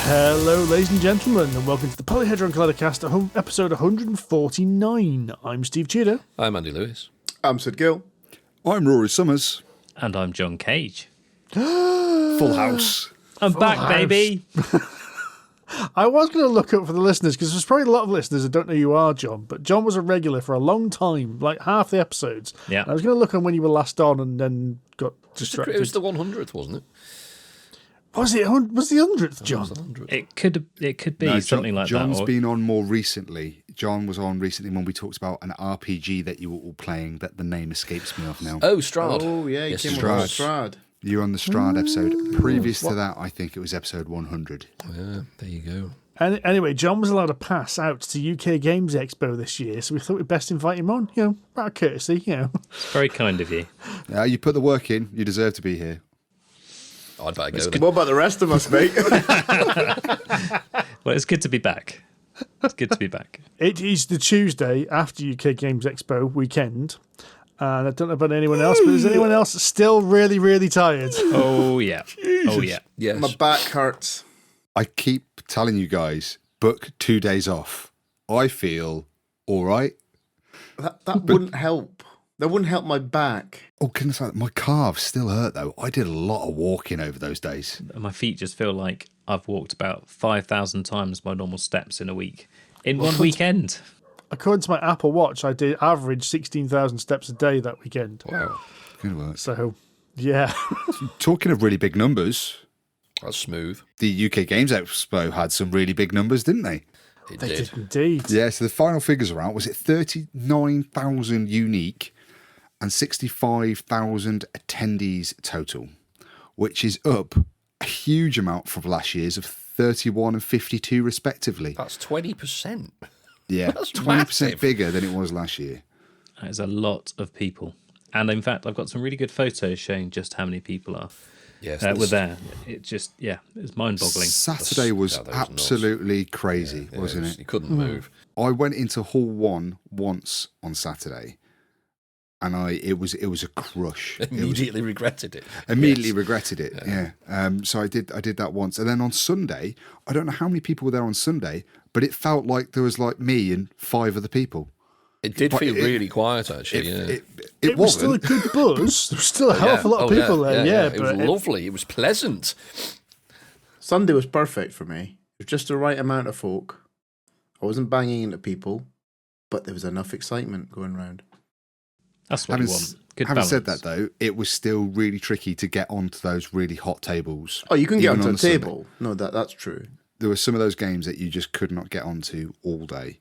Hello, ladies and gentlemen, and welcome to the Polyhedron Collectorcast, episode 149. I'm Steve Tudor. I'm Andy Lewis. I'm Sid Gill. I'm Rory Summers. And I'm John Cage. Full house. I'm back, house. baby. I was going to look up for the listeners, because there's probably a lot of listeners that don't know who you are, John, but John was a regular for a long time, like half the episodes. Yeah. And I was going to look on when you were last on and then got distracted. It was the 100th, wasn't it? Was the 100th, John? It was the 100th. It could be something like John's that. Or... been on more recently. John was on recently when we talked about an RPG that you were all playing that the name escapes me of now. Oh, Strahd. Oh, yeah, he Yes, came Strahd. on Strahd. You were on the Strahd episode. Previous to that, I think it was episode 100. Yeah, there you go. And anyway, John was allowed to pass out to UK Games Expo this year, so we thought we'd best invite him on, out of courtesy, It's very kind of you. You put the work in. You deserve to be here. I'd better go then. What about the rest of us, mate? Well, it's good to be back. It's good to be back. It is the Tuesday after UK Games Expo weekend, and I don't know about anyone else, but is anyone else still really, really tired? Oh, yeah. Oh, yeah. Yes. My back hurts. I keep telling you guys, book 2 days off. I feel all right. That wouldn't help. That wouldn't help my back. Oh, goodness, my calves still hurt, though. I did a lot of walking over those days. My feet just feel like I've walked about 5,000 times my normal steps in a week. In one weekend. According to my Apple Watch, I did average 16,000 steps a day that weekend. Wow. Good work. So, yeah. Talking of really big numbers, That's smooth. the UK Games Expo had some really big numbers, didn't they? It They did. did indeed. Yeah, so the final figures are out. Was it 39,000 unique and 65,000 attendees total, which is up a huge amount from last year's of 31 and 52 respectively. That's 20%. Yeah, That's 20% massive. bigger than it was last year. That is a lot of people. And in fact, I've got some really good photos showing just how many people are Yes. were there. It just, it's mind-boggling. Saturday was that was nuts. absolutely crazy, Yeah, wasn't it? You couldn't move. I went into Hall 1 once on Saturday, and it was a crush. Immediately regretted it. Immediately Yes. regretted it. Yeah. So I did that once, and then on Sunday, I don't know how many people were there on Sunday, but it felt like there was like me and 5 other people. It did But feel really quiet, actually. It was still a wasn't. good buzz. There was still a hell of a lot of people there. Yeah, It was lovely. It was pleasant. Sunday was perfect for me. It was just the right amount of folk. I wasn't banging into people, but there was enough excitement going round. That's what you want. Good Having balance. said that, though, it was still really tricky to get onto those really hot tables. Oh, you can get even onto on a Sunday. table. No, that's true. There were some of those games that you just could not get onto all day.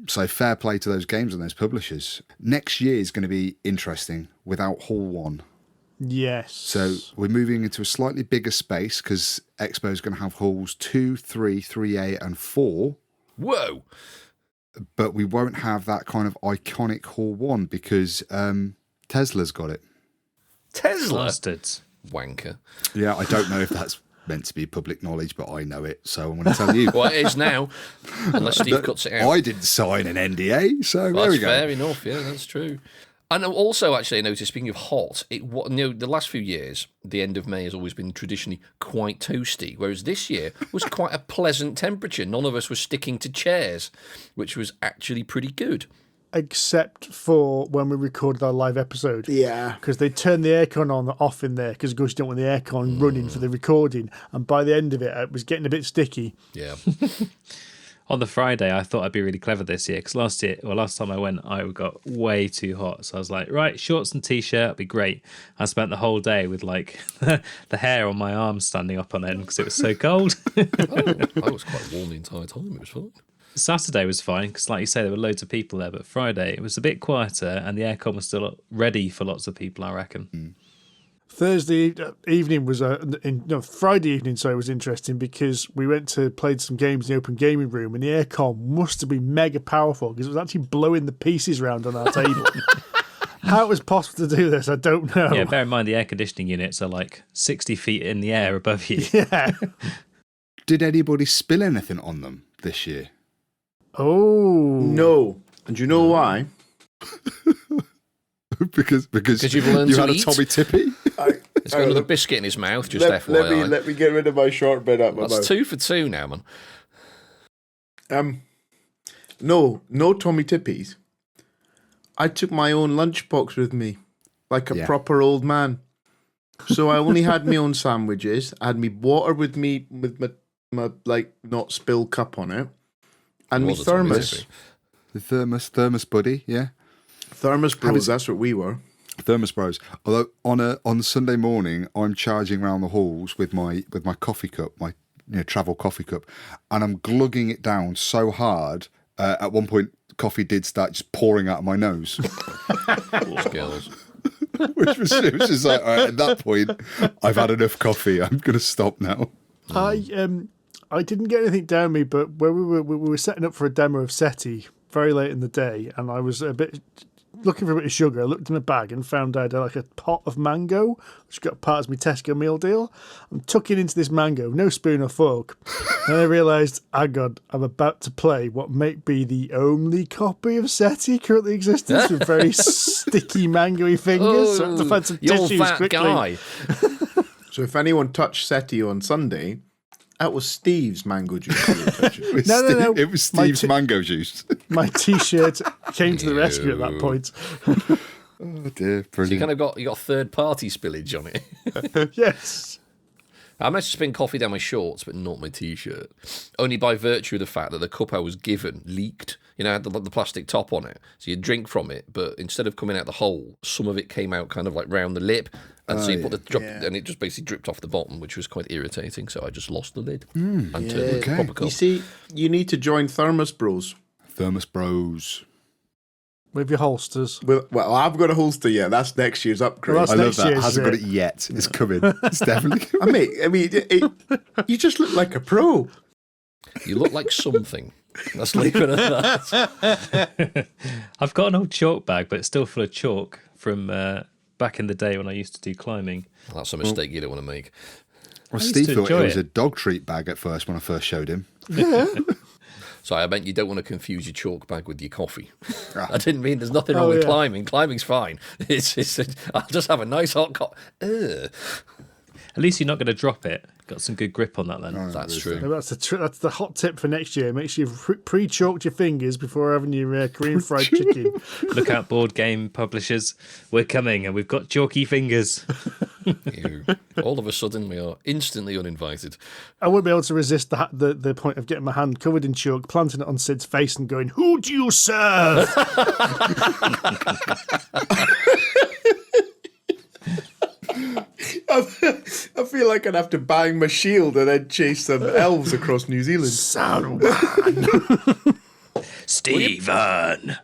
So fair play to those games and those publishers. Next year is going to be interesting without Hall 1. Yes. So we're moving into a slightly bigger space because Expo is going to have halls 2, 3, 3A and 4. Whoa. But we won't have that kind of iconic Hall 1 because Tesla's got it. Tesla. Bastards. Wanker. Yeah, I don't know if that's meant to be public knowledge, but I know it, so I'm going to tell you. Well, it is now, unless Steve cuts it out. I didn't sign an NDA, so there That's we go. fair enough. Yeah, that's true. And also, actually, I noticed, speaking of hot, the last few years, the end of May has always been traditionally quite toasty, whereas this year was quite a pleasant temperature. None of us were sticking to chairs, which was actually pretty good. Except for when we recorded our live episode. Yeah. Because they turned the aircon on off in there because of course you don't want the aircon running for the recording. And by the end of it, it was getting a bit sticky. Yeah. On the Friday, I thought I'd be really clever this year because last time I went, I got way too hot. So I was like, right, shorts and t-shirt, it'll be great. I spent the whole day with like the hair on my arms standing up on end because it was so cold. I was quite warm the entire time. It was fine. Saturday was fine because, like you say, there were loads of people there. But Friday, it was a bit quieter and the aircon was still ready for lots of people, I reckon. Thursday evening was Friday evening, sorry, was interesting because we went to played some games in the open gaming room and the aircon must have been mega powerful because it was actually blowing the pieces around on our table. How it was possible to do this, I don't know. Yeah, bear in mind the air conditioning units are like 60 feet in the air above you. Yeah. Did anybody spill anything on them this year? Oh. No. And you know why? because you've learned you to had eat? a Tommy Tippy. He's got another biscuit in his mouth, just FYI. Let me get rid of my short bit out my That's mouth. 2 for 2 now, man. No Tommy Tippies. I took my own lunchbox with me, like a proper old man. So I only had my own sandwiches. I had me water with me with my like not spill cup on it, and my Was a Tommy thermos. Tippy. The thermos buddy, yeah. Thermos bros. That's what we were. Thermos Bros. Although on Sunday morning, I'm charging around the halls with my coffee cup, my travel coffee cup, and I'm glugging it down so hard. At one point, coffee did start just pouring out of my nose, Skills. which was just like, all right, at that point, I've had enough coffee. I'm going to stop now. I didn't get anything down me, but where we were setting up for a demo of SETI very late in the day, and I was a bit looking for a bit of sugar. I looked in my bag and found I had like a pot of mango, which got part of my Tesco meal deal. I'm tucking into this mango, no spoon or fork. And I realised, I'm about to play what might be the only copy of SETI currently existing with very sticky, mangoey fingers. So I have to find some you're tissues that quickly. guy. So if anyone touched SETI on Sunday, that was Steve's mango juice. They were touching. No. It was Steve's mango juice. My T-shirt came to the rescue at that point. Oh dear, So you brilliant. kind of got third party spillage on it. Yes. I managed to spin coffee down my shorts, but not my T-shirt. Only by virtue of the fact that the cup I was given leaked. It had the plastic top on it, so you drink from it, but instead of coming out the hole, some of it came out kind of like round the lip, and so you put the drop, and it just basically dripped off the bottom, which was quite irritating. So I just lost the lid and turned it into a proper cup. You see, you need to join Thermos Bros. Thermos Bros. With your holsters. Well, I've got a holster yet. That's next year's upgrade. Well, that's I love next that. year's, Hasn't got it yet. It's coming. It's definitely coming. I mean, you just look like a pro. You look like something. Let's leave it at that. I've got an old chalk bag, but it's still full of chalk from back in the day when I used to do climbing. That's a mistake you don't want to make. Well, used Steve to thought enjoy it was it. a dog treat bag at first when I first showed him. Sorry, I meant you don't want to confuse your chalk bag with your coffee. I didn't mean there's nothing wrong with climbing. Climbing's fine. I'll just have a nice hot coffee. At least you're not going to drop it. Got some good grip on that then. That's true. That's the hot tip for next year. Make sure you've pre-chalked your fingers before having your Korean fried chicken. Look out, board game publishers. We're coming and we've got chalky fingers. All of a sudden, we are instantly uninvited. I won't be able to resist the point of getting my hand covered in chalk, planting it on Sid's face and going, "Who do you serve?" I feel like I'd have to bang my shield and then chase some elves across New Zealand. Stephen!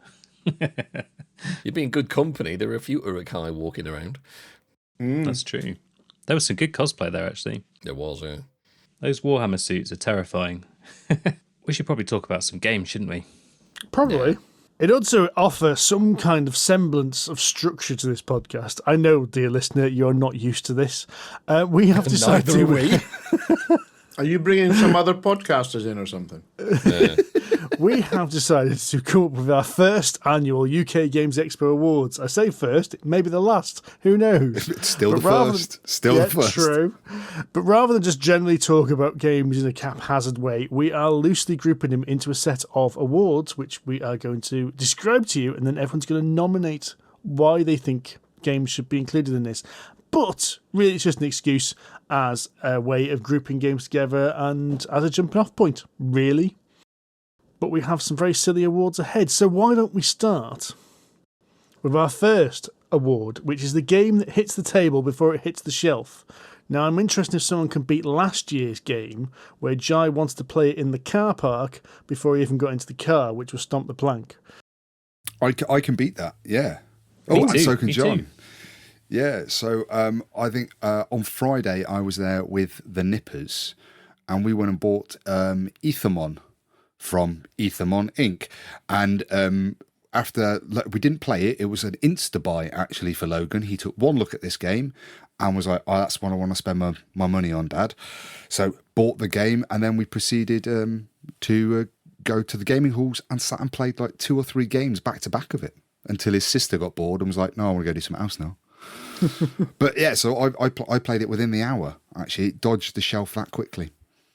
You'd be in good company. There are a few Urukai walking around. That's true. There was some good cosplay there, actually. There was, yeah. Those Warhammer suits are terrifying. We should probably talk about some games, shouldn't we? Probably. Yeah. It also offers some kind of semblance of structure to this podcast. I know, dear listener, you're not used to this. We have decided Neither are to. Are you bringing some other podcasters in or something? We have decided to come up with our first annual UK Games Expo Awards. I say first, it may be the last. Who knows? It's still But the rather first. Still the first. True. But rather than just generally talk about games in a haphazard way, we are loosely grouping them into a set of awards, which we are going to describe to you, and then everyone's going to nominate why they think games should be included in this. But really, it's just an excuse as a way of grouping games together and as a jumping off point, really. But we have some very silly awards ahead. So why don't we start with our first award, which is the game that hits the table before it hits the shelf. Now, I'm interested if someone can beat last year's game, where Jai wants to play it in the car park before he even got into the car, which was Stomp the Plank. I can beat that, yeah. Me And too, so can me John. too. Yeah, so I think on Friday I was there with the Nippers, and we went and bought Aethermon from Aethermon Inc. And after we didn't play it, it was an Instabuy actually for Logan. He took one look at this game and was like, "Oh, that's what I want to spend my money on, Dad." So bought the game, and then we proceeded to go to the gaming halls and sat and played like 2 or 3 games back to back of it. until his sister got bored and was like, no, I want to go do something else now. But yeah, so I played it within the hour. Actually, it dodged the shelf that quickly.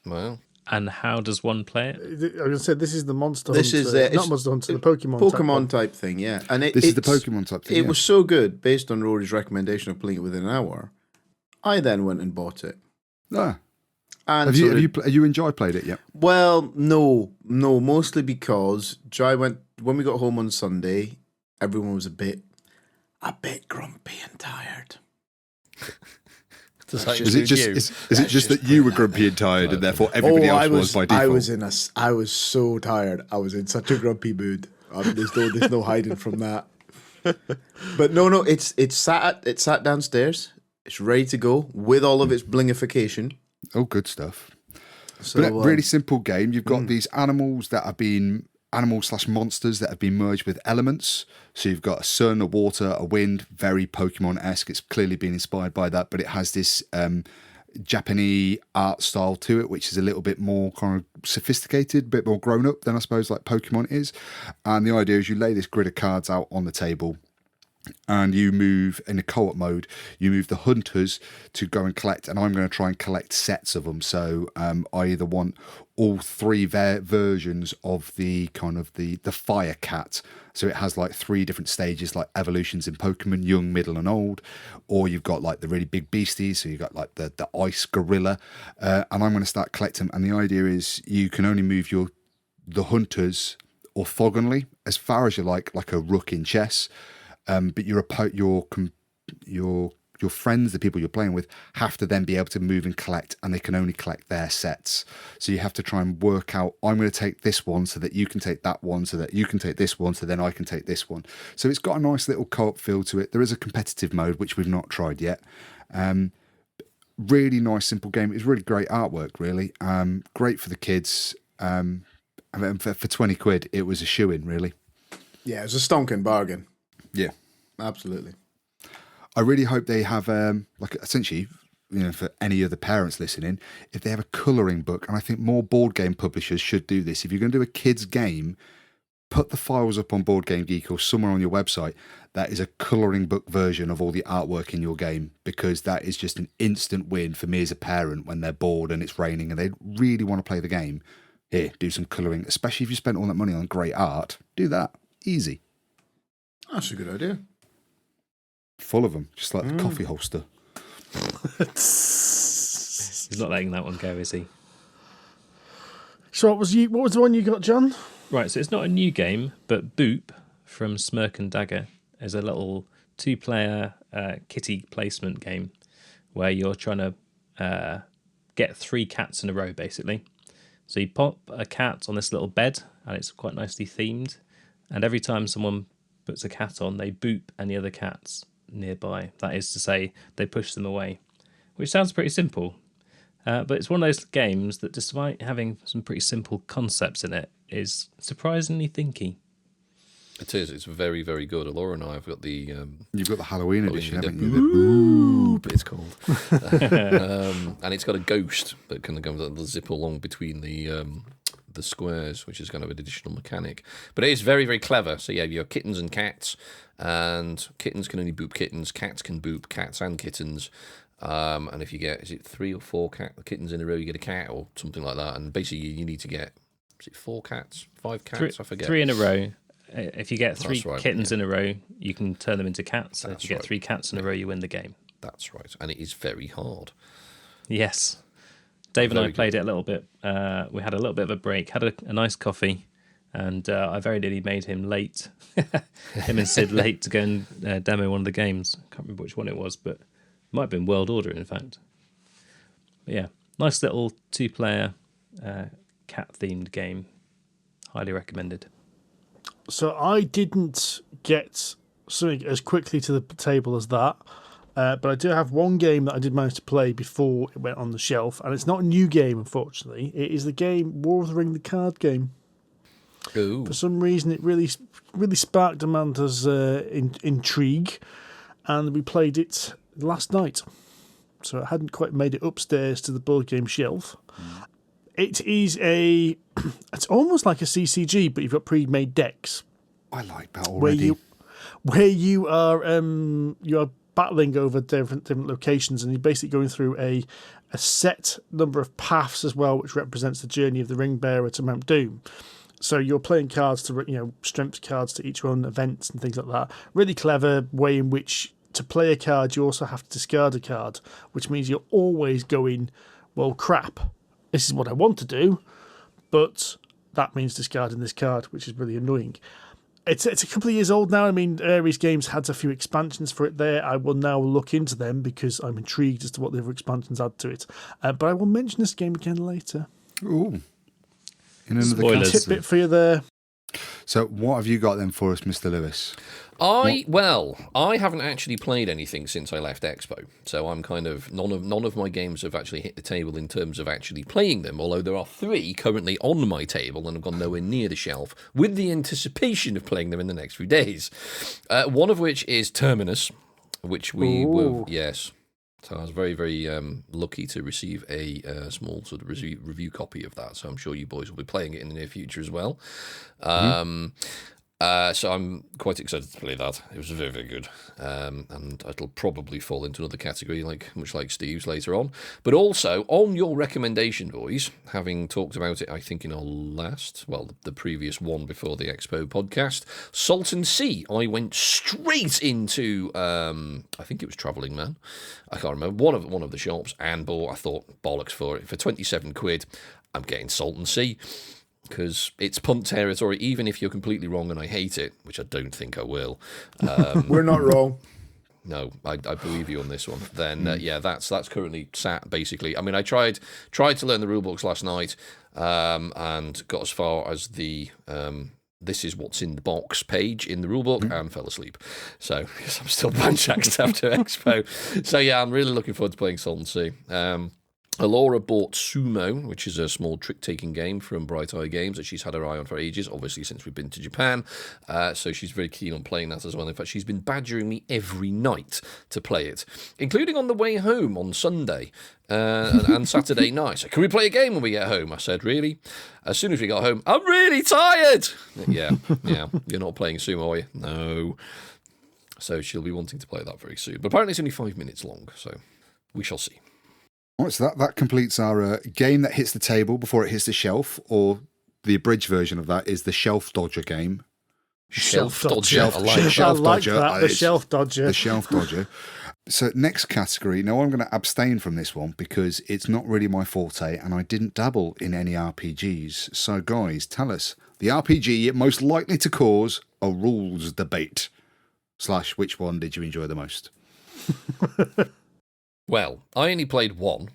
Wow. And how does one play it? I was going to say, this is the Monster This Hunter. is Not Monster Hunter, the Pokemon. Pokemon type thing, yeah. And This is the Pokemon type thing. It was so good, based on Rory's recommendation of playing it within an hour. I then went and bought it. Ah. And Have you enjoyed played it yet? Well, no, mostly because Jai went when we got home on Sunday. Everyone was a bit grumpy and tired. Is it just that you were grumpy and tired, and therefore everybody else was by default? I was so tired. I was in such a grumpy mood. There's no hiding from that. But no, it's sat downstairs. It's ready to go with all of its blingification. Oh, good stuff. So, but really simple game. You've got these animals that have been animal/monsters that have been merged with elements. So you've got a sun, a water, a wind, very Pokemon-esque. It's clearly been inspired by that, but it has this Japanese art style to it, which is a little bit more kind of sophisticated, a bit more grown up than I suppose like Pokemon is. And the idea is you lay this grid of cards out on the table, and you move in a co-op mode. You move the hunters to go and collect, and I'm going to try and collect sets of them. So I either want all three versions of the kind of the fire cat. So it has like 3 different stages, like evolutions in Pokemon, young, middle, and old. Or you've got like the really big beasties. So you've got like the ice gorilla, and I'm going to start collecting them. And the idea is you can only move the hunters orthogonally as far as you like a rook in chess. But your friends, the people you're playing with, have to then be able to move and collect, and they can only collect their sets. So you have to try and work out, I'm going to take this one so that you can take that one, so that you can take this one, so then I can take this one. So it's got a nice little co-op feel to it. There is a competitive mode, which we've not tried yet. Really nice, simple game. It's really great artwork, really. Great for the kids. And for 20 quid, it was a shoe-in, really. Yeah, it was a stonking bargain. Yeah. Absolutely. I really hope they have, like, essentially, for any other parents listening, if they have a colouring book, and I think more board game publishers should do this. If you're going to do a kids' game, put the files up on Board Game Geek or somewhere on your website that is a colouring book version of all the artwork in your game, because that is just an instant win for me as a parent when they're bored and it's raining and they really want to play the game. Here, do some colouring, especially if you spent all that money on great art. Do that. Easy. That's a good idea. Full of them, just like the coffee holster. He's not letting that one go, is he? So what was the one you got, John? Right, so it's not a new game, but Boop from Smirk and Dagger is a little 2-player kitty placement game where you're trying to get 3 cats in a row, basically. So you pop a cat on this little bed, and it's quite nicely themed. And every time someone puts a cat on, they boop any other cats nearby. That is to say, they push them away, which sounds pretty simple. But it's one of those games that, despite having some pretty simple concepts in it, is surprisingly thinky. It is. It's very, very good. Laura and I have got the... You've got the Halloween edition, haven't you? Boop, it's called. And it's got a ghost that can zip along between the squares, which is kind of an additional mechanic. But it is very, very clever. So yeah, you have kittens and cats, and kittens can only boop kittens. Cats can boop cats and kittens. And if you get, is it 3 or 4 kittens in a row, you get a cat or something like that. And basically you need to get, is it 4 cats, 5 cats? I forget. 3 in a row. If you get 3 right, kittens in a row, you can turn them into cats. So if you get right. 3 cats in a row, you win the game. That's right. And it is very hard. Yes. Dave and I Very played it a little bit. We had a little bit of a break, had a nice coffee, and I very nearly made him late. Him and Sid late to go and demo one of the games. I can't remember which one it was, but it might have been World Order, in fact. But yeah, nice little 2-player cat-themed game. Highly recommended. So I didn't get something as quickly to the table as that. But I do have one game that I did manage to play before it went on the shelf, and it's not a new game, unfortunately. It is the game War of the Ring, the card game. Ooh. For some reason, it really sparked Amanda's intrigue, and we played it last night. So it hadn't quite made it upstairs to the board game shelf. It is it's almost like a CCG, but you've got pre-made decks. I like that already. where you are battling over different locations, and you're basically going through a set number of paths as well, which represents the journey of the ring bearer to Mount Doom. So you're playing cards to, strength cards to each one, events and things like that. Really clever way in which to play a card, you also have to discard a card, which means you're always going, well, crap, this is what I want to do, but that means discarding this card, which is really annoying. It's a couple of years old now. I mean, Ares Games had a few expansions for it there. I will now look into them because I'm intrigued as to what the other expansions add to it. But I will mention this game again later. Ooh. In another Spoilers. Tidbit for you there. So what have you got then for us, Mr. Lewis? I haven't actually played anything since I left Expo, so I'm kind of none of my games have actually hit the table in terms of actually playing them. Although there are 3 currently on my table and have gone nowhere near the shelf, with the anticipation of playing them in the next few days. One of which is Terminus, which we were So I was very, very lucky to receive a small sort of review copy of that. So I'm sure you boys will be playing it in the near future as well. So I'm quite excited to play that. It was very, very good. And it'll probably fall into another category, much like Steve's later on. But also, on your recommendation, boys, having talked about it, I think, in our the previous one before the Expo podcast, Salt & Sea, I went straight into, I think it was Travelling Man. I can't remember, one of the shops, and bought, I thought, bollocks for it. For 27 quid, I'm getting Salt & Sea. Because it's punt territory, even if you're completely wrong and I hate it, which I don't think I will. We're not wrong. No, I believe you on this one. Then, that's currently sat, basically. I mean, I tried to learn the rulebooks last night and got as far as the this is what's in the box page in the rulebook and fell asleep. So, because I'm still banjaxed after Expo. So, yeah, I'm really looking forward to playing Salt & Sea. Alora bought Sumo, which is a small trick-taking game from Bright Eye Games that she's had her eye on for ages, obviously since we've been to Japan. So she's very keen on playing that as well. In fact, she's been badgering me every night to play it, including on the way home on Sunday and Saturday night. So, can we play a game when we get home? I said, really? As soon as we got home, I'm really tired. Yeah. You're not playing Sumo, are you? No. So she'll be wanting to play that very soon. But apparently it's only 5 minutes long, so we shall see. Right, so that completes our game that hits the table before it hits the shelf, or the abridged version of that is the Shelf Dodger game. Shelf Dodger. Shelf Dodger. That, the Shelf Dodger. The Shelf Dodger. So next category. Now I'm going to abstain from this one because it's not really my forte and I didn't dabble in any RPGs. So guys, tell us, the RPG most likely to cause a rules debate. / which one did you enjoy the most? Well, I only played one,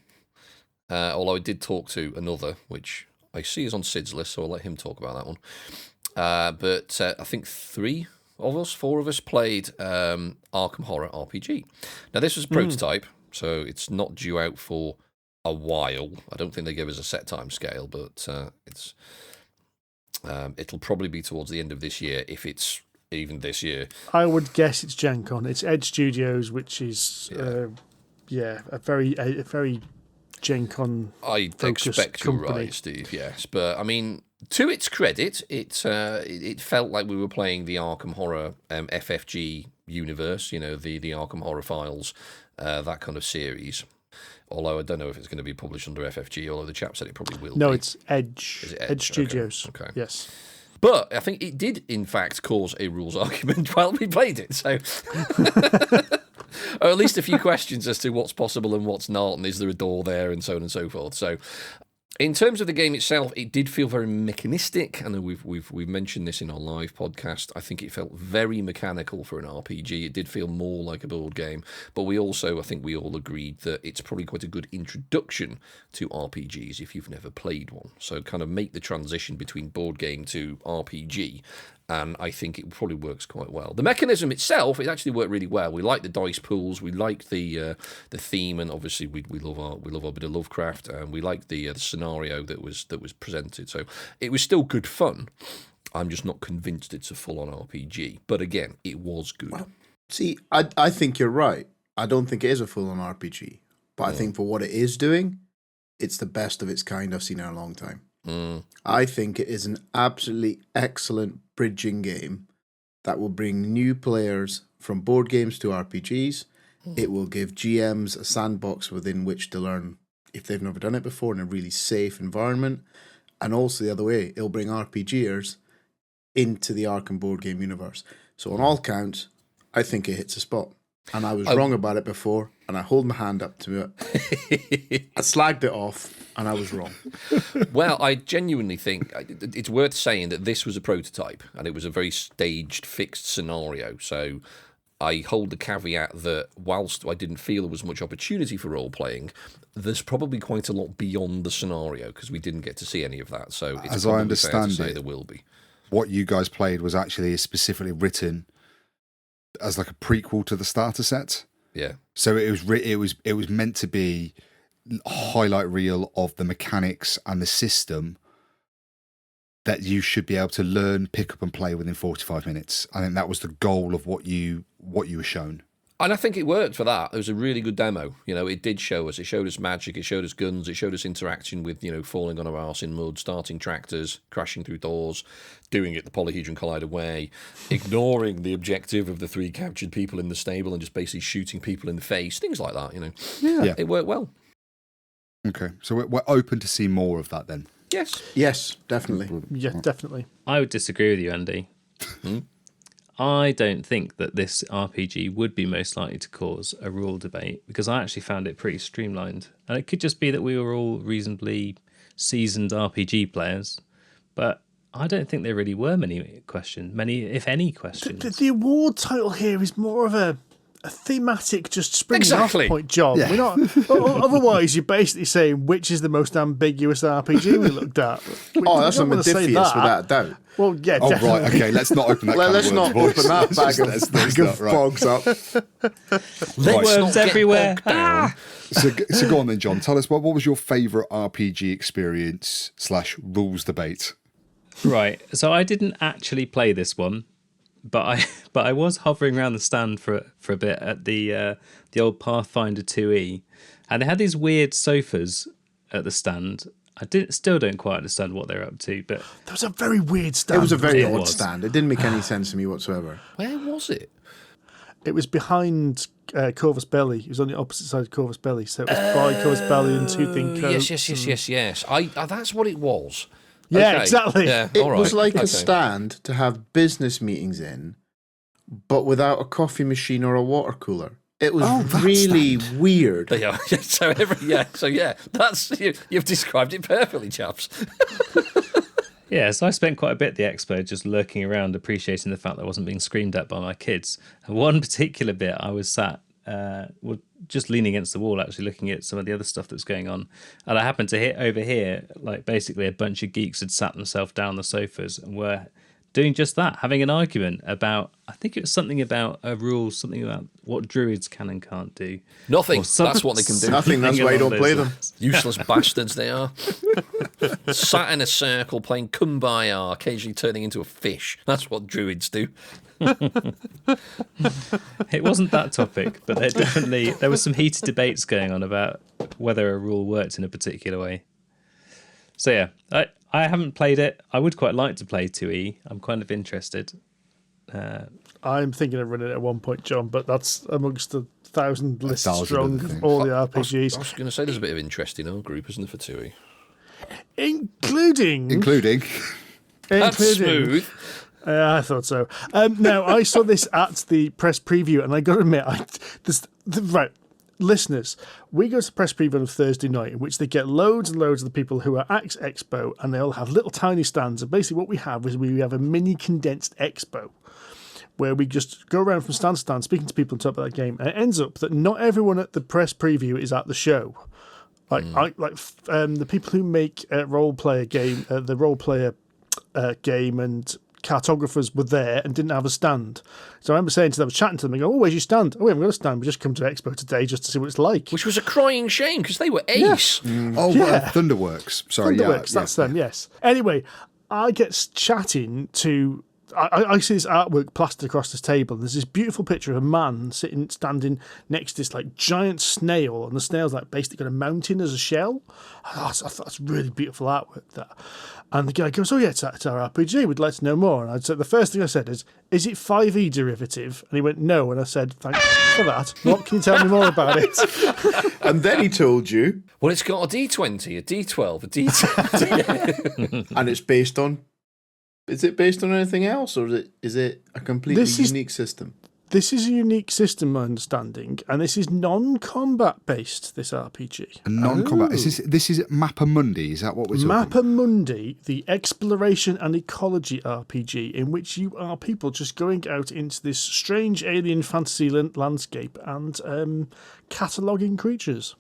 although I did talk to another, which I see is on Sid's list, so I'll let him talk about that one. But I think 4 of us played Arkham Horror RPG. Now, this was a prototype, so it's not due out for a while. I don't think they gave us a set time scale, but it'll probably be towards the end of this year, if it's even this year. I would guess it's Gen Con. It's Edge Studios, which is... a very Gen Con I expect company. you're right, Steve, yes. But, I mean, to its credit, it felt like we were playing the Arkham Horror FFG universe, the Arkham Horror Files, that kind of series. Although I don't know if it's going to be published under FFG, although the chap said it probably will No, be. it's Edge. Is it Edge Studios. Okay. Yes. But I think it did, in fact, cause a rules argument while we played it, so... Or at least a few questions as to what's possible and what's not, and is there a door there, and so on and so forth. So, in terms of the game itself, it did feel very mechanistic. I know we've mentioned this in our live podcast. I think it felt very mechanical for an RPG. It did feel more like a board game, but I think we all agreed that it's probably quite a good introduction to RPGs if you've never played one. So, kind of make the transition between board game to RPG. And I think it probably works quite well. The mechanism itself, it actually worked really well. We like the dice pools, we like the theme, and obviously we love our bit of Lovecraft, and we like the scenario that was presented. So it was still good fun. I'm just not convinced it's a full-on RPG. But again, it was good. Well, see, I think you're right. I don't think it is a full-on RPG, but I think for what it is doing, it's the best of its kind I've seen in a long time. I think it is an absolutely excellent bridging game that will bring new players from board games to RPGs. It will give GMs a sandbox within which to learn if they've never done it before in a really safe environment. And also the other way, it'll bring RPGers into the Arkham board game universe. So on all counts, I think it hits a spot. And I was wrong about it before, and I hold my hand up to it. I slagged it off, and I was wrong. Well, I genuinely think it's worth saying that this was a prototype, and it was a very staged, fixed scenario. So I hold the caveat that whilst I didn't feel there was much opportunity for role-playing, there's probably quite a lot beyond the scenario, because we didn't get to see any of that. So it's as I understand fair to say it, there will be. What you guys played was actually specifically written as like a prequel to the starter set. Yeah. So it was meant to be a highlight reel of the mechanics and the system that you should be able to learn, pick up, and play within 45 minutes. I think that was the goal of what you were shown. And I think it worked for that. It was a really good demo. You know, it did show us. It showed us magic. It showed us guns. It showed us interaction with, you know, falling on our arse in mud, starting tractors, crashing through doors, doing it the Polyhedron Collider way, ignoring the objective of the 3 captured people in the stable and just basically shooting people in the face, things like that, you know. Yeah. It worked well. Okay, so we're open to see more of that then. Yes. Yes, definitely. Yeah, definitely. I would disagree with you, Andy. I don't think that this RPG would be most likely to cause a rule debate, because I actually found it pretty streamlined. And it could just be that we were all reasonably seasoned RPG players, but I don't think there really were many, if any, questions. The award title here is more of a thematic, just springing Exactly. off point job. Yeah. We're not. Otherwise, you're basically saying which is the most ambiguous RPG we looked at. Oh, that's a don't wanna say Modifius, that. without a doubt. Well, yeah, Oh, definitely. right, okay, let's not open that Let's can of not worms, open that boys. bag of bogs up. Let's Worms not get everywhere. bogged down. So go on then, John. Tell us, what was your favourite RPG experience / rules debate? Right. So I didn't actually play this one, but I was hovering around the stand for a bit at the old Pathfinder 2E, and they had these weird sofas at the stand. I still don't quite understand what they're up to, but That was a very weird stand. It was a very It odd was. stand. It didn't make any sense to me whatsoever. Where was it? It was behind Corvus Belly. It was on the opposite side of Corvus Belly. So it was by Corvus Belly and Two Thin Coats. Yes. That's what it was. Yeah, Okay. exactly. Yeah, It all right. was like Okay. a stand to have business meetings in, but without a coffee machine or a water cooler. It was really weird. Yeah. That's you've described it perfectly, chaps. yeah. So I spent quite a bit at the expo just lurking around, appreciating the fact that I wasn't being screamed at by my kids. And one particular bit, I was sat, just leaning against the wall, actually looking at some of the other stuff that's going on, and I happened to hit over here, like basically a bunch of geeks had sat themselves down on the sofas and were doing just that, having an argument about, I think it was something about a rule, something about what druids can and can't do. Nothing. Or some- That's what they can do. Nothing. That's why you along don't play those them. lines. Useless bastards they are. Sat in a circle playing Kumbaya, occasionally turning into a fish. That's what druids do. It wasn't that topic, but there was some heated debates going on about whether a rule worked in a particular way. So yeah, I haven't played it. I would quite like to play 2E. I'm kind of interested. I'm thinking of running it at one point, John, but that's amongst the 1,000 lists 1,000 strong other of things. all the I was RPGs, going to say there's a bit of interest in our group, isn't there, for 2E? Including That's smooth. I thought so. Now, I saw this at the press preview, and I got to admit, right, listeners, we go to press preview on a Thursday night, in which they get loads and loads of the people who are at Expo, and they'll have little tiny stands. And basically, what we have is we have a mini condensed Expo, where we just go around from stand to stand, speaking to people and talk about that game. And it ends up that not everyone at the press preview is at the show. The people who make role player game, the role player game and cartographers were there and didn't have a stand. So I remember saying to them, I was chatting to them, and go, "Oh, where's your stand?" "Oh, we haven't got a stand. We just come to Expo today just to see what it's like." Which was a crying shame because they were ace. Thunderworks. Sorry, Thunderworks, that's them, yes. Anyway, I get chatting to I see this artwork plastered across this table. There's this beautiful picture of a man standing next to this like giant snail, and the snail's like basically got a mountain as a shell. I thought that's really beautiful artwork, that. And the guy goes, "Oh yeah, it's our RPG. We'd like to know more." And I said, the first thing I said is it 5e derivative? And he went, "No." And I said, "Thanks for that. What can you tell me more about it?" And then he told you, Well, it's got a D20, a D12, a D10. and it's based on. Is it based on anything else, or is it a completely unique system? This is a unique system, my understanding, and this is non-combat based, this RPG. A non-combat. This is Mappa Mundi, is that what we're talking about? Mappa Mundi, the exploration and ecology RPG, in which you are people just going out into this strange alien fantasy landscape and cataloguing creatures.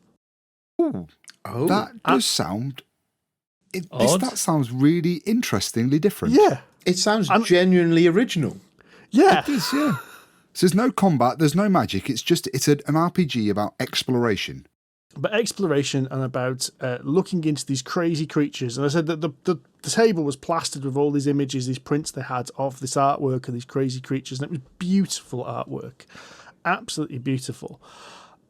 Ooh, that does sound... Odd. That sounds really interestingly different. Yeah. It sounds genuinely original. Yeah. It is, yeah. So there's no combat, there's no magic. It's an RPG about exploration. But exploration and about looking into these crazy creatures. And I said that the table was plastered with all these images, these prints they had of this artwork and these crazy creatures. And it was beautiful artwork. Absolutely beautiful.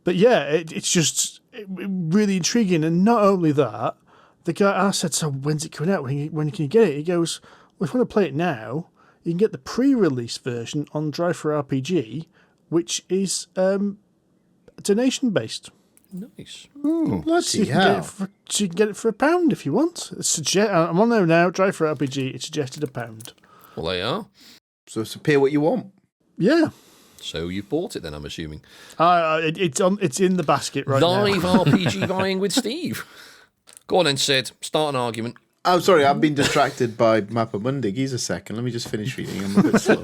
But yeah, it's just really intriguing. And not only that, the guy, I said, "So when's it coming out? When can you get it?" He goes, "Well, if you want to play it now, you can get the pre-release version on Drive for RPG, which is donation-based. Nice. Oh, So you can get it for £1 if you want. I'm on there now, Drive for RPG, it's suggested £1. Well, they are. So pay what you want. Yeah. So you've bought it then, I'm assuming. It's in the basket right Live now. RPG buying with Steve. Go on then, Sid. Start an argument. I'm sorry, I've been distracted by Mappa Mundi. Give us a second. Let me just finish reading. I'm a bit slow.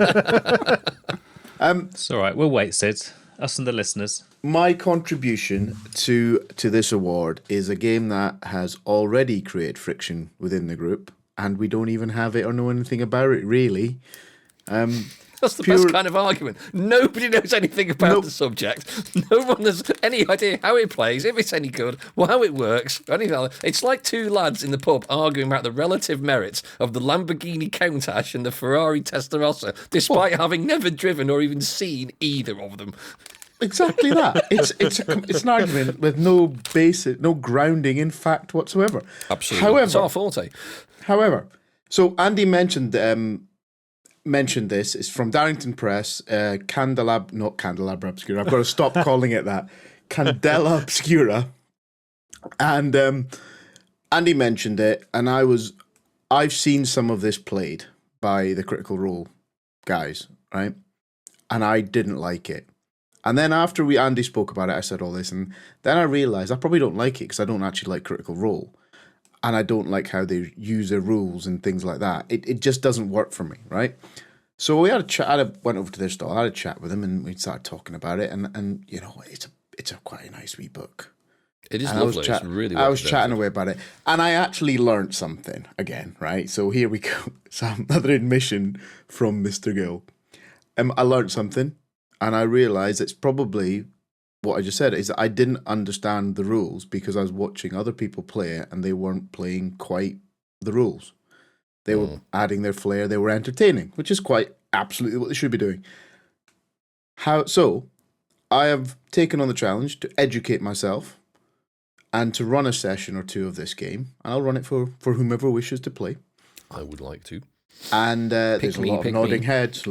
It's all right. We'll wait, Sid. Us and the listeners. My contribution to this award is a game that has already created friction within the group, and we don't even have it or know anything about it, really. That's the best kind of argument. Nobody knows anything about the subject. No one has any idea how it plays, if it's any good, or how it works, or anything like that. It's like two lads in the pub arguing about the relative merits of the Lamborghini Countach and the Ferrari Testarossa, despite having never driven or even seen either of them. Exactly that. It's an argument with no grounding in fact whatsoever. Absolutely. However, It's our forte. However, so Andy mentioned this. It's from Darrington Press, not Candelabra Obscura. I've got to stop calling it that. Candela Obscura. And Andy mentioned it, and I've seen some of this played by the Critical Role guys, right? And I didn't like it. And then after Andy spoke about it, I said all this, and then I realised I probably don't like it because I don't actually like Critical Role. And I don't like how they use their rules and things like that. It just doesn't work for me, right? So we had a chat. I went over to their stall. I had a chat with them, and we started talking about it. And you know, it's a quite a nice wee book. It is And lovely. It's really I was well chatting presented. away about it, and I actually learned something again, right? So here we go. So another admission from Mr. Gill. I learned something, and I realised it's probably what I just said is that I didn't understand the rules because I was watching other people play it and they weren't playing quite the rules. They were adding their flair, they were entertaining, which is quite absolutely what they should be doing. So I have taken on the challenge to educate myself and to run a session or two of this game. And I'll run it for whomever wishes to play. I would like to. And there's a lot of nodding heads.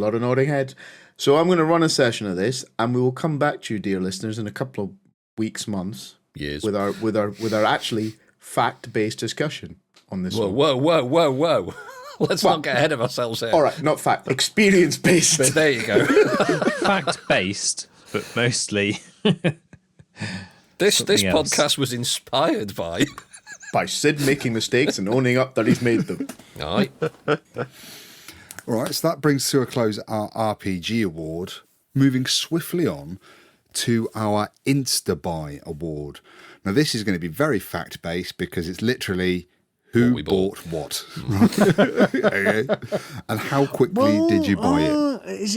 So I'm going to run a session of this, and we will come back to you, dear listeners, in a couple of weeks, months, Years. with our actually fact-based discussion on this. Whoa. Let's not get ahead of ourselves here. All right, not fact, experience-based. But there you go. Fact-based, but mostly... This else. podcast was inspired by... By Sid making mistakes and owning up that he's made them. All right. All right, so that brings to a close our RPG award. Moving swiftly on to our Instabuy award. Now, this is going to be very fact-based because it's literally who bought what. Okay. And how quickly did you buy it? Is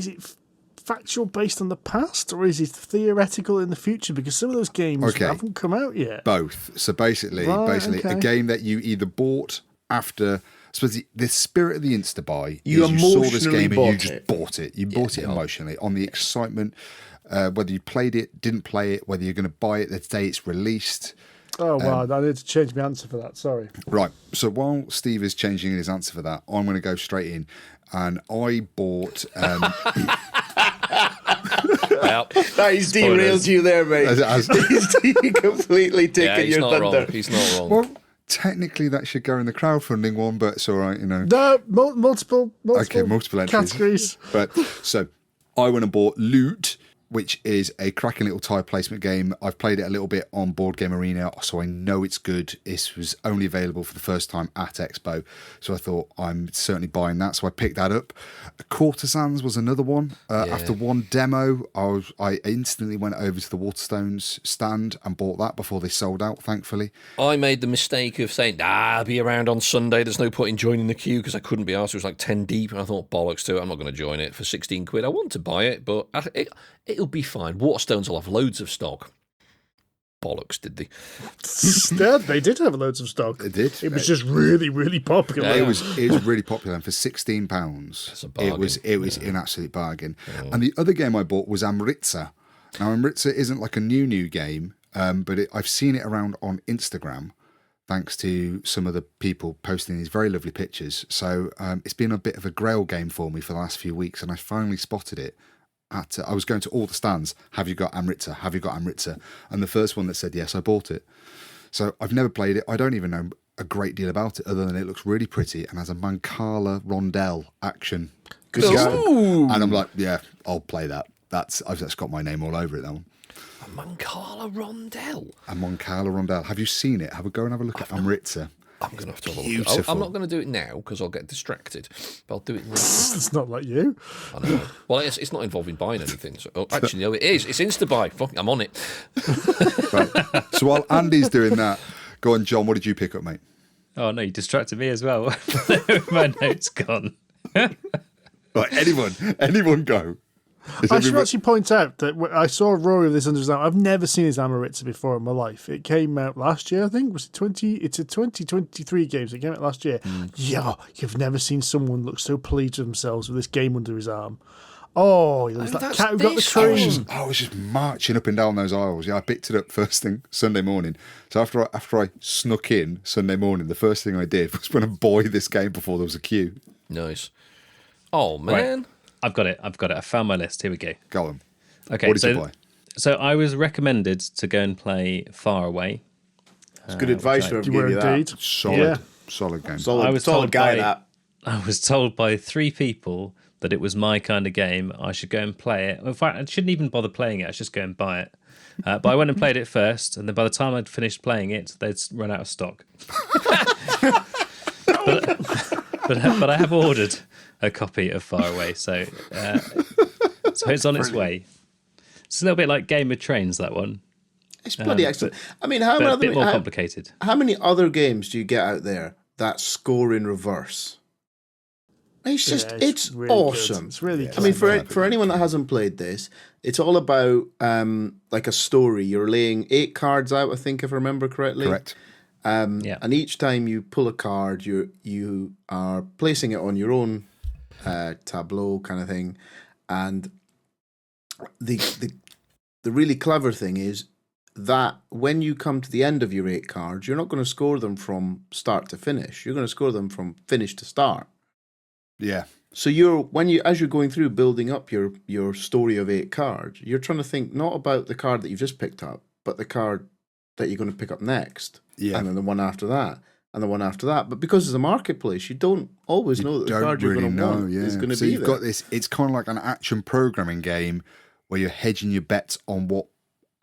it factual based on the past, or is it theoretical in the future? Because some of those games haven't come out yet. Both. So basically, Right, a game that you either bought after suppose the spirit of the Instabuy You is you saw this emotionally game and you bought just it. bought it. You bought it emotionally on the excitement, whether you played it, didn't play it, whether you're going to buy it the day it's released. Oh, wow. I need to change my answer for that. Sorry. Right. So while Steve is changing his answer for that, I'm going to go straight in. And I bought... Well, That he's derailed you there, mate. He's completely taken he's your not thunder. wrong. He's not wrong. well, technically that should go in the crowdfunding one, but it's all right, you know. No, multiple Okay, multiple entries. categories. But so I went and bought Loot, which is a cracking little tile placement game. I've played it a little bit on Board Game Arena, so I know it's good. It was only available for the first time at Expo, so I thought I'm certainly buying that. So I picked that up. Courtesans was another one. After one demo, I instantly went over to the Waterstones stand and bought that before they sold out, thankfully. I made the mistake of saying, I'll be around on Sunday. There's no point in joining the queue because I couldn't be asked. It was like 10 deep. And I thought, bollocks to it. I'm not going to join it for 16 quid. I want to buy it, but it'll be fine. Waterstones will have loads of stock. Bollocks, did they? Yeah, they did have loads of stock. They did. It was just really, really popular. Yeah. It was really popular, and for £16, It's a bargain. it was an absolute bargain. And the other game I bought was Amritsar. Now Amritsar isn't like a new game, but I've seen it around on Instagram, thanks to some of the people posting these very lovely pictures. So it's been a bit of a grail game for me for the last few weeks, and I finally spotted it. I was going to all the stands. Have you got Amritsar? Have you got Amritsar? And the first one that said yes, I bought it. So I've never played it. I don't even know a great deal about it, other than it looks really pretty and has a Mancala rondel action system. And I'm like, yeah, I'll play that. That's got my name all over it. That one. A Mancala Rondel. A Mancala rondel. Have you seen it? Go and have a look at Amritsar. I'm going to have to have a look. Beautiful. I'm not going to do it now because I'll get distracted. But I'll do it now. It's not like you. I know. Well, it's not involving buying anything. So, actually, no, it is. It's Instabuy. Fuck, I'm on it. Right. So while Andy's doing that, go on, John. What did you pick up, mate? Oh no, you distracted me as well. My notes gone. Right, anyone go. I should actually point out that I saw a Rory of this under his arm. I've never seen his Amritsar before in my life. It came out last year, I think. Was it 20? It's a 2023 game, so it came out last year. Yeah, you've never seen someone look so pleased with themselves with this game under his arm. Oh, it was that that's cat who got the this cream. I was just marching up and down those aisles. Yeah, I picked it up first thing Sunday morning. So after I snuck in Sunday morning, the first thing I did was went and buy this game before there was a queue. Nice. Oh, man. Right. I've got it. I found my list. Here we go. Go on. Okay. What did you buy? So I was recommended to go and play Faraway. It's good advice for You were gave you that. indeed. Solid game. Solid, I was solid told guy, by- that. I was told by 3 people that it was my kind of game. I should go and play it. In fact, I shouldn't even bother playing it. I should just go and buy it. But I went and played it first, and then by the time I'd finished playing it, they'd run out of stock. But I have ordered a copy of Faraway, so it's on its way. It's a little bit like Game of Trains, that one. It's bloody excellent. I mean, But a bit more complicated. how many other games do you get out there that score in reverse? It's just, it's really awesome. good. It's really good. I mean, for anyone that hasn't played this, it's all about like a story. You're laying 8 cards out, I think, if I remember correctly. Correct. Yeah. And each time you pull a card, you are placing it on your own tableau kind of thing. And the really clever thing is that when you come to the end of your 8 cards, you're not going to score them from start to finish. You're going to score them from finish to start. Yeah. So as you're going through building up your story of 8 cards, you're trying to think not about the card that you've just picked up, but the card that you're going to pick up next. Yeah. And then the one after that. And the one after that. But because it's a marketplace, you don't always know that the card you're going to want is going to so be you've there. got this, it's kind of like an action programming game where you're hedging your bets on what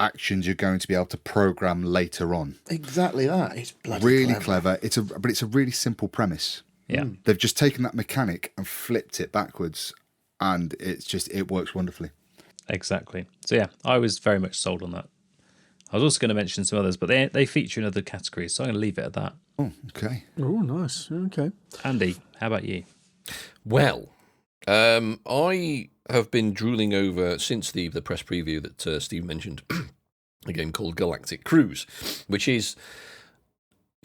actions you're going to be able to program later on. Exactly that. It's bloody Really clever. clever. But it's a really simple premise. Yeah. They've just taken that mechanic and flipped it backwards, and it works wonderfully. Exactly. So yeah, I was very much sold on that. I was also going to mention some others, but they feature in other categories, so I'm going to leave it at that. Oh, okay. Oh, nice. Okay. Andy, how about you? Well, I have been drooling over since the press preview that Steve mentioned a game called Galactic Cruise, which is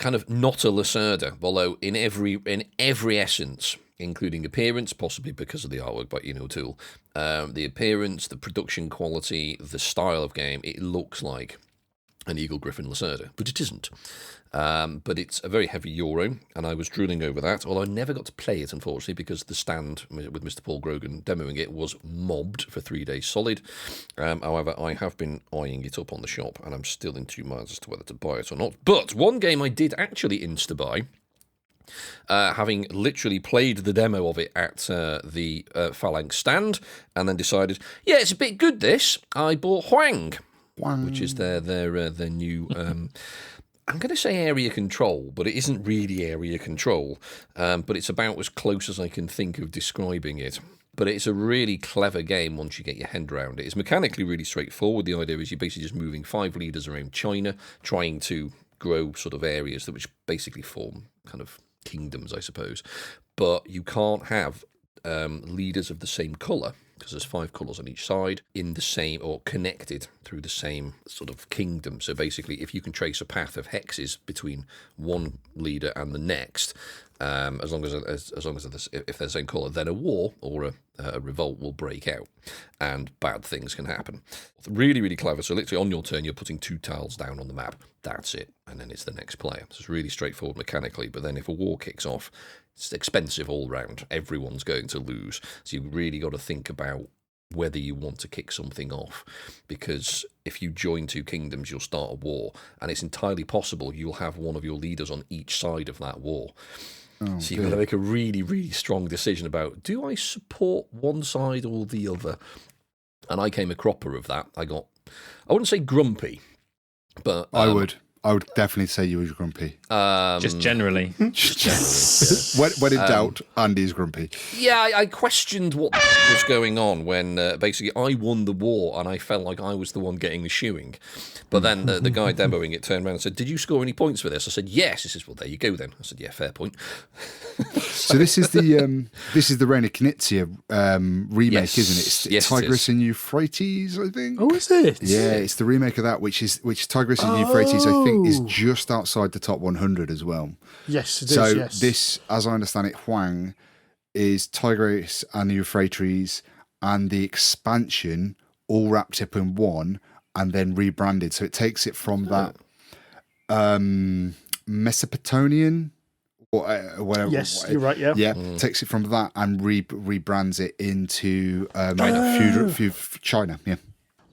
kind of not a Lacerda, although in every essence, including appearance, possibly because of the artwork by Eno Tool, the appearance, the production quality, the style of game, it looks like an Eagle Griffin Lacerda, but it isn't. But it's a very heavy euro, and I was drooling over that, although I never got to play it, unfortunately, because the stand with Mr. Paul Grogan demoing it was mobbed for 3 days solid. However, I have been eyeing it up on the shop, and I'm still in 2 minds as to whether to buy it or not. But one game I did actually insta-buy, having literally played the demo of it at the Phalanx stand, and then decided, yeah, it's a bit good, this. I bought Huang, which is their new... I'm going to say area control, but it isn't really area control. But it's about as close as I can think of describing it. But it's a really clever game once you get your head around it. It's mechanically really straightforward. The idea is you're basically just moving 5 leaders around China, trying to grow sort of areas which basically form kind of kingdoms, I suppose. But you can't have leaders of the same colour, because there's 5 colours on each side, in the same, or connected through the same sort of kingdom. So basically, if you can trace a path of hexes between one leader and the next, as long as if they're the same colour, then a war or a revolt will break out, and bad things can happen. Really, really clever. So literally on your turn, you're putting 2 tiles down on the map. That's it, and then it's the next player. So it's really straightforward mechanically. But then if a war kicks off, it's expensive all round. Everyone's going to lose. So you really got to think about whether you want to kick something off, because if you join 2 kingdoms, you'll start a war, and it's entirely possible you'll have one of your leaders on each side of that war. So you've got to make a really, really strong decision about, do I support one side or the other? And I came a cropper of that. I wouldn't say grumpy, but... I would definitely say you were grumpy. Just generally. Yeah. When in doubt, Andy's grumpy. Yeah, I questioned what was going on when basically I won the war and I felt like I was the one getting the shoeing. But then the guy demoing it turned around and said, did you score any points for this? I said, yes. He says, well, there you go then. I said, yeah, fair point. So this is the Reign of Knizia remake, Yes. isn't it? It's Yes, it Tigris is. and Euphrates, I think. Oh, is it? Yeah, it's the remake of that, which Tigris and Euphrates, I think, is just outside the top 100 as well. Yes, it so is. Yes. This, as I understand it, Huang is Tigris and Euphrates and the expansion all wrapped up in one and then rebranded. So it takes it from that Mesopotamian. Whatever. Yes, you're right. Yeah. Yeah, takes it from that and rebrands it into China. Yeah.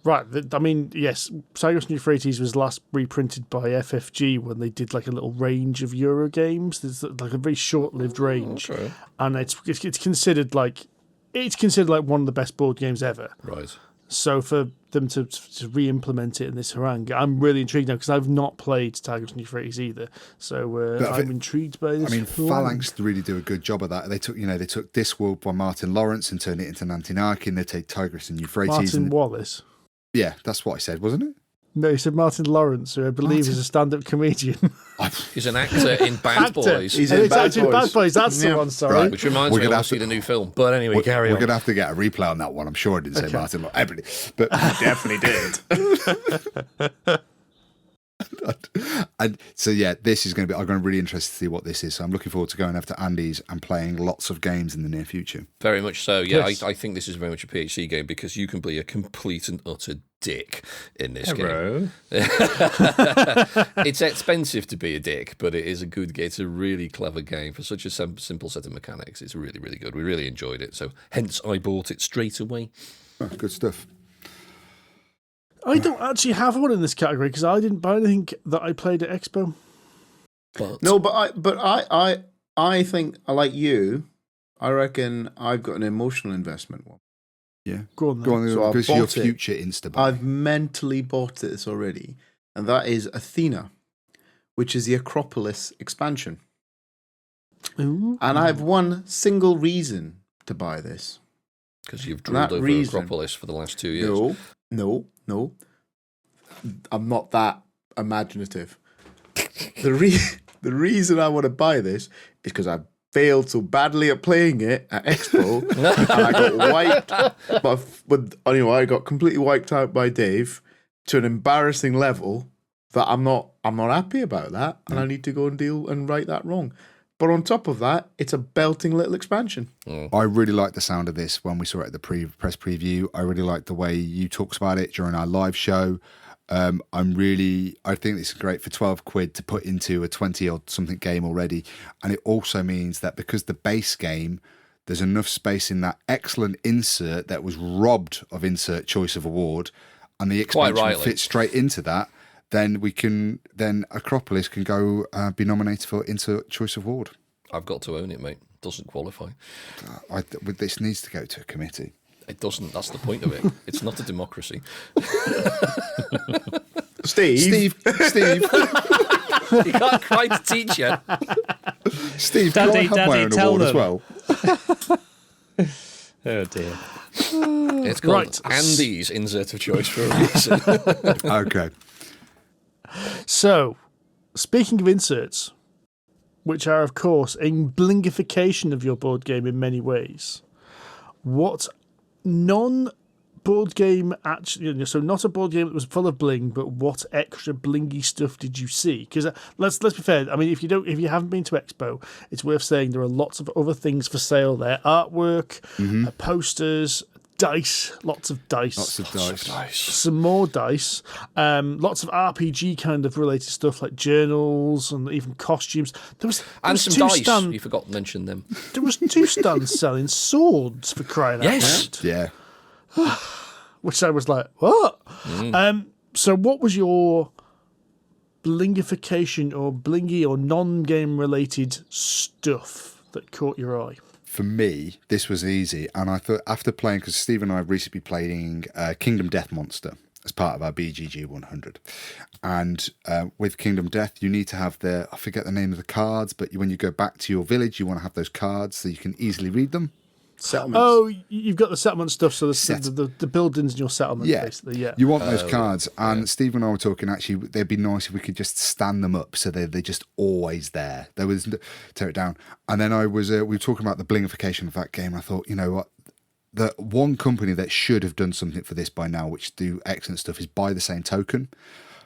Right. I mean, yes, Tigris and Euphrates was last reprinted by FFG when they did like a little range of Euro games. There's like a very short-lived range, and it's considered like one of the best board games ever. Right. So for them to re-implement it in this harangue, I'm really intrigued now because I've not played Tigris and Euphrates either. So I'm intrigued by this. I mean, harangue. Phalanx really do a good job of that. They took Discworld by Martin Lawrence and turned it into Nantinarkin. They take Tigris and Euphrates. Martin Wallace. Yeah, that's what I said, wasn't it? No, he said Martin Lawrence, who I believe is a stand-up comedian. He's an actor in Bad Boys. He's in Bad Boys. Bad Boys. That's the one. Sorry. Right. Which reminds me, I want to see the new film. But anyway, carry on. We're going to have to get a replay on that one. I'm sure I didn't say Martin Lawrence. But Definitely did. and so yeah, this is going to be. I'm going to be really interested to see what this is. So I'm looking forward to going over to Andy's and playing lots of games in the near future. Very much so. Yeah, Yes. I think this is very much a PHC game because you can be a complete and utter dick in this game. Hello. It's expensive to be a dick, but it is a good game. It's a really clever game for such a simple set of mechanics. It's really, really good. We really enjoyed it. So hence I bought it straight away. Oh, good stuff. I don't actually have one in this category because I didn't buy anything that I played at Expo. But No, but I think, like you, I reckon I've got an emotional investment one. Yeah, Go on then. go on. So I've Because your bought it. future Instabuy. I've mentally bought this already, and that is Athena, which is the Akropolis expansion. Ooh. And I have one single reason to buy this. because you've For that drooled over reason. Akropolis for the last 2 years. No. I'm not that imaginative. The reason I want to buy this is because I failed so badly at playing it at Expo, and I got wiped. But anyway, I got completely wiped out by Dave to an embarrassing level that I'm not happy about that, and I need to go and deal and right that wrong. But on top of that, it's a belting little expansion. I really like the sound of this when we saw it at the press preview. I really like the way you talked about it during our live show. I think this is great for 12 quid to put into a 20 or something game already. And it also means that because the base game, there's enough space in that excellent insert that was robbed of insert choice of award, and the expansion fits straight into that. Then Akropolis can go be nominated for insert choice of award. I've got to own it, mate. Doesn't qualify. This needs to go to a committee. It doesn't. That's the point of it. It's not a democracy. Steve. You can't quite teach you. Steve, Daddy, can I have my own tell award them. as well? Oh dear. It's called Andy's insert of choice for a reason. Okay. So, speaking of inserts, which are, of course, a blingification of your board game in many ways, what non-board game actually, so not a board game that was full of bling, but what extra blingy stuff did you see? Because let's be fair. I mean, if you haven't been to Expo, it's worth saying there are lots of other things for sale there: artwork, posters, dice, lots of dice, some more dice, lots of RPG kind of related stuff like journals and even costumes. There was some dice. You forgot to mention them. There was 2 stands selling swords, for crying out loud. Yeah. Which I was like, what? So what was your blingification or blingy or non-game related stuff that caught your eye? For me, this was easy, and I thought after playing, because Steve and I have recently playing Kingdom Death Monster as part of our BGG 100, and with Kingdom Death, you need to have I forget the name of the cards, but when you go back to your village, you want to have those cards so you can easily read them. Settlements. Oh, you've got the settlement stuff, so the buildings in your settlement, basically, yeah. You want those cards, and Steve and I were talking, actually, they'd be nice if we could just stand them up so they're just always there. There was, tear it down. And then we were talking about the blingification of that game. I thought, you know what, the one company that should have done something for this by now, which do excellent stuff, is By the Same Token.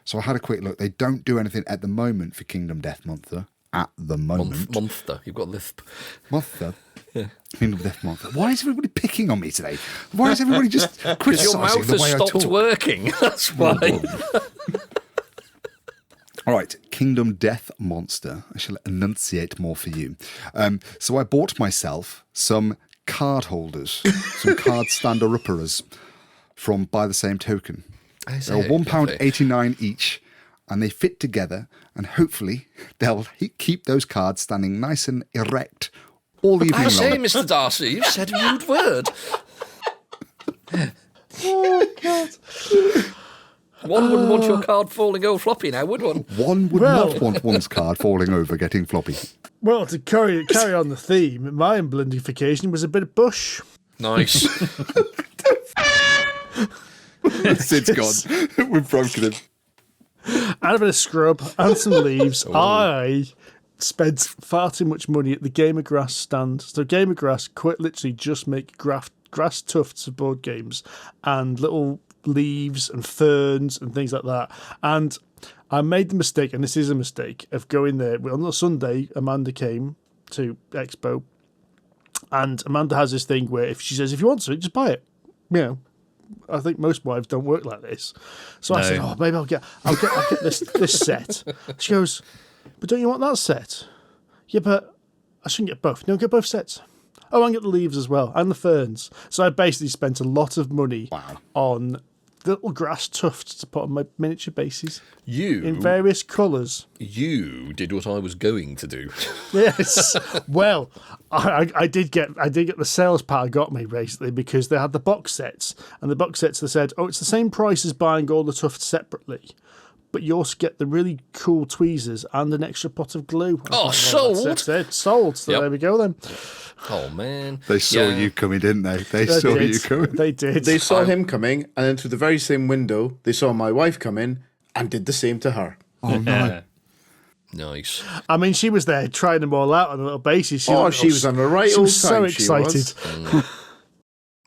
So I had a quick look. They don't do anything at the moment for Kingdom Death Monster. At the moment. Monster. You've got lisp. Monster. Yeah. Kingdom Death Monster. Why is everybody picking on me today? Why is everybody just criticising your mouth the way has I stopped talk? working. That's why. All right, Kingdom Death Monster. I shall enunciate more for you. So I bought myself some card holders, some card stander-uppers from By the Same Token. They're £1.89 each, and they fit together, and hopefully they'll keep those cards standing nice and erect all evening long. I say, Mr. Darcy, you've said a rude word. Oh, God. One wouldn't want your card falling over floppy now, would one? One would not want one's card falling over getting floppy. Well, to carry on the theme, my blindification was a bit of bush. Nice. Sid's gone. We've broken him. And a bit of scrub and some leaves. I spent far too much money at the Game of Grass stand. So Game of Grass quite literally just make grass tufts of board games and little leaves and ferns and things like that. And I made the mistake, and this is a mistake, of going there. On a Sunday, Amanda came to Expo, and Amanda has this thing where if she says, if you want to, just buy it. You know, I think most wives don't work like this. So I said, oh, maybe I'll get this set. She goes, but don't you want that set? Yeah, but I shouldn't get both. No, get both sets. Oh, I can get the leaves as well, and the ferns. So I basically spent a lot of money on little grass tufts to put on my miniature bases. In various colours. You did what I was going to do. Yes. Well, I did get the sales part got me basically, because they had the box sets, and the box sets they said, oh, it's the same price as buying all the tufts separately, but you also get the really cool tweezers and an extra pot of glue. Sold. That's it. Sold. So there we go then. Oh man, they saw you coming, didn't they? They saw you coming. They did. They saw him coming, and then through the very same window, they saw my wife come in and did the same to her. Oh no. Nice. I mean, she was there trying them all out on a little basis. She was on the right She old was so time, excited.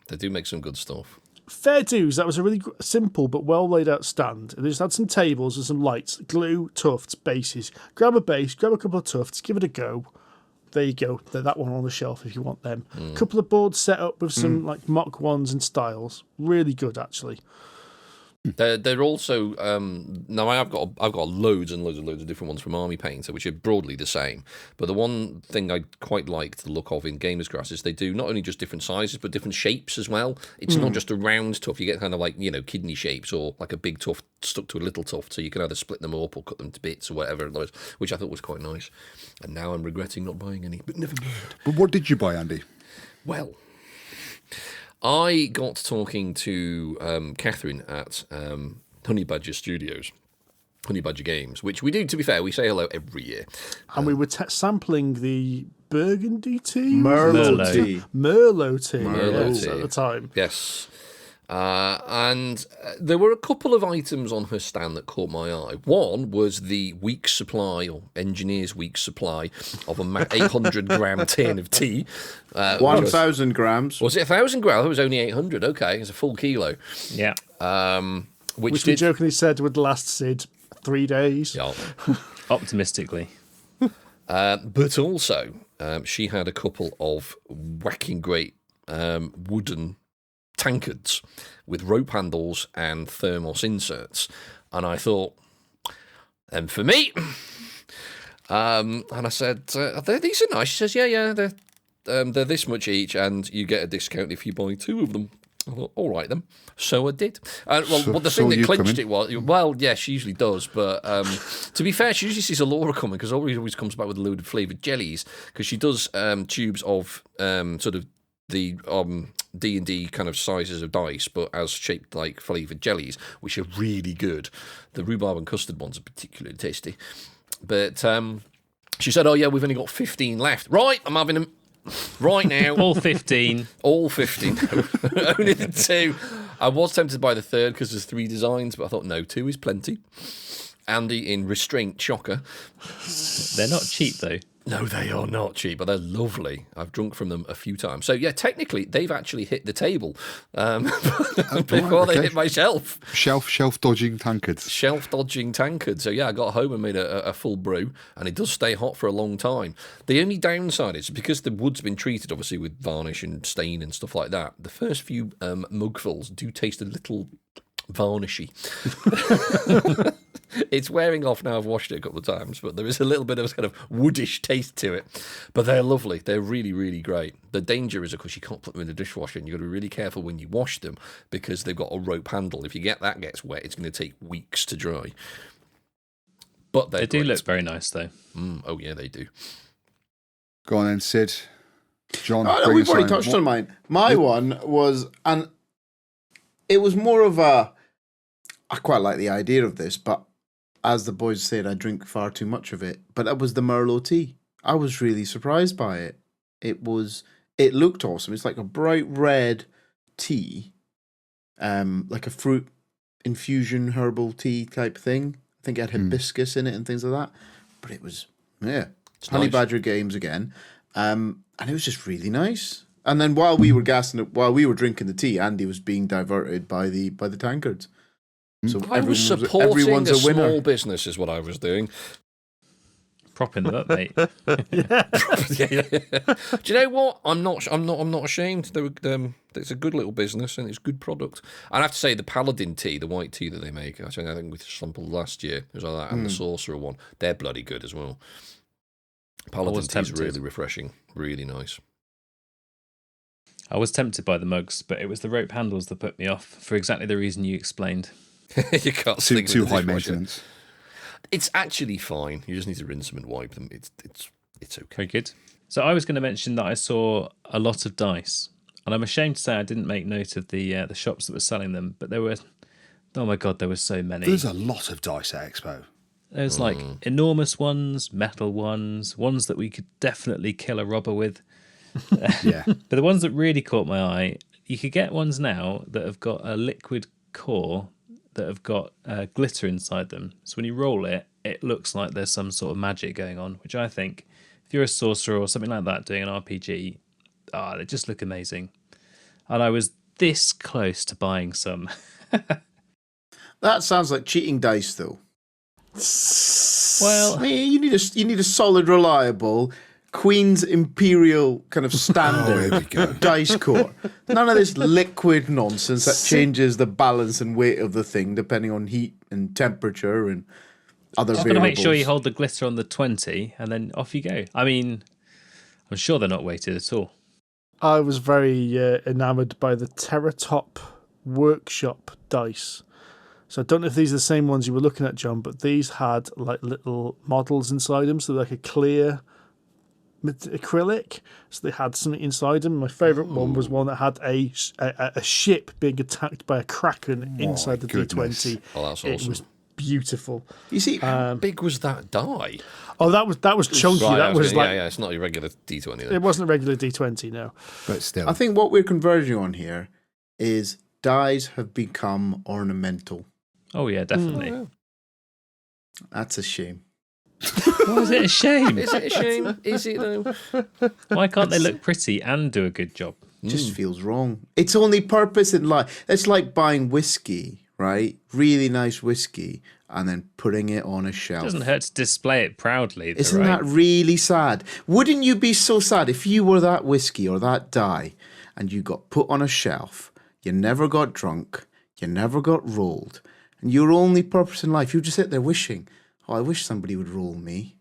They do make some good stuff. fair dues. That was a really simple but well laid out stand. They just had some tables and some lights, glue, tufts, bases. Grab a base, grab a couple of tufts, give it a go. There you go. That one on the shelf if you want them. A couple of boards set up with some like mock ones and styles. Really good, actually. They're also now I've got loads and loads of different ones from Army Painter, which are broadly the same. But the one thing I quite like the look of in Gamers Grass is they do not only just different sizes but different shapes as well. It's not just a round tuft. You get kind of like kidney shapes or like a big tuft stuck to a little tuft, so you can either split them up or cut them to bits or whatever, which I thought was quite nice. And now I'm regretting not buying any, but never mind. But what did you buy, Andy? Well, I got talking to Catherine at Honey Badger Studios, Honey Badger Games, which we do, to be fair, we say hello every year. And we were sampling the Burgundy tea? Merlot tea. Merlot tea. Merlot yes, tea. at the time. Yes. And there were a couple of items on her stand that caught my eye. One was the week's supply, or engineer's week's supply, of a 800 gram tin of tea. 1,000 grams. Was it 1,000 grams? It was only 800. Okay, it's a full kilo. Yeah. Which we jokingly said would last Sid 3 days. Yeah. Optimistically. But also, she had a couple of whacking great wooden tankards with rope handles and thermos inserts, and I thought, and for me, and I said, these are nice. She says, yeah, they're this much each, and you get a discount if you buy 2 of them. I thought, all right then. So I did. The thing that clinched it was, well, yeah, she usually does, but to be fair, she usually sees a Laura coming because always comes back with a load of flavoured jellies because she does tubes of sort of the D&D kind of sizes of dice, but as shaped like flavoured jellies, which are really good. The rhubarb and custard ones are particularly tasty. But she said, oh yeah, we've only got 15 left. Right, I'm having them right now. All 15. All 15. Only the 2. I was tempted to buy the third because there's 3 designs, but I thought, no, 2 is plenty. Andy in restraint, shocker. They're not cheap, though. No, they are not cheap, but they're lovely. I've drunk from them a few times. So, yeah, technically, they've actually hit the table before they hit my shelf. Shelf dodging tankards. Shelf dodging tankards. So, yeah, I got home and made a full brew, and it does stay hot for a long time. The only downside is because the wood's been treated, obviously, with varnish and stain and stuff like that, the first few mugfuls do taste a little varnishy. It's wearing off now. I've washed it a couple of times, but there is a little bit of a kind of woodish taste to it. But they're lovely. They're really, really great. The danger is, of course, you can't put them in the dishwasher, and you've got to be really careful when you wash them because they've got a rope handle. If that gets wet, it's going to take weeks to dry. But they do look very nice, though. Oh yeah, they do. Go on then, Sid. John. Oh, no, we've already touched on mine. My one was, and it was more of a. I quite like the idea of this, but as the boys said, I drink far too much of it. But that was the Merlot tea. I was really surprised by it. It looked awesome. It's like a bright red tea, like a fruit infusion herbal tea type thing. I think it had hibiscus in it and things like that. But it was, it's Honey Badger Games again. And it was just really nice. And then while we were drinking the tea, Andy was being diverted by the tankards. So I was supporting a small business, is what I was doing. Propping them up, mate. Yeah. Do you know what? I'm not ashamed. It's a good little business and it's good product. I have to say the Paladin tea, the white tea that they make, I think we sampled last year, it was like that, and the Sorcerer one, they're bloody good as well. Paladin tea is really refreshing, really nice. I was tempted by the mugs, but it was the rope handles that put me off for exactly the reason you explained. You can't stick too with the high dishwasher. maintenance. It's actually fine. You just need to rinse them and wipe them. It's okay. Very good. So I was going to mention that I saw a lot of dice, and I'm ashamed to say I didn't make note of the shops that were selling them, but there were, oh my God, there were so many. There's a lot of dice at Expo. There's like enormous ones, metal ones that we could definitely kill a robber with. Yeah. But the ones that really caught my eye, you could get ones now that have got a liquid core that have got glitter inside them. So when you roll it, it looks like there's some sort of magic going on, which I think, if you're a sorcerer or something like that doing an RPG, they just look amazing. And I was this close to buying some. That sounds like cheating dice, though. Well, I mean, you need a solid, reliable Queen's Imperial kind of standard dice core. None of this liquid nonsense that changes the balance and weight of the thing depending on heat and temperature and other just got variables. to make sure you hold the glitter on the 20 and then off you go. I mean, I'm sure they're not weighted at all. I was very enamoured by the Terratop workshop dice. So I don't know if these are the same ones you were looking at, John, but these had like little models inside them, so like a clear acrylic. So they had something inside them. My favourite one was one that had a ship being attacked by a kraken inside the D20. Oh, that's It awesome. was beautiful. You see, How big was that die? Oh, that was chunky. Right, that was like it's not your regular D20 then. it wasn't a regular D20, no. But still. I think what we're converging on here is dies have become ornamental. Oh, yeah, definitely. That's a shame. Why is it a shame? Is it a shame? Is it though? Why can't they look pretty and do a good job? It just feels wrong. Its only purpose in life. It's like buying whiskey, right? Really nice whiskey, and then putting it on a shelf. It doesn't hurt to display it proudly. Though, Isn't right? that really sad? Wouldn't you be so sad if you were that whiskey or that dye and you got put on a shelf, you never got drunk, you never got rolled, and your only purpose in life, you just sit there wishing, oh, I wish somebody would roll me.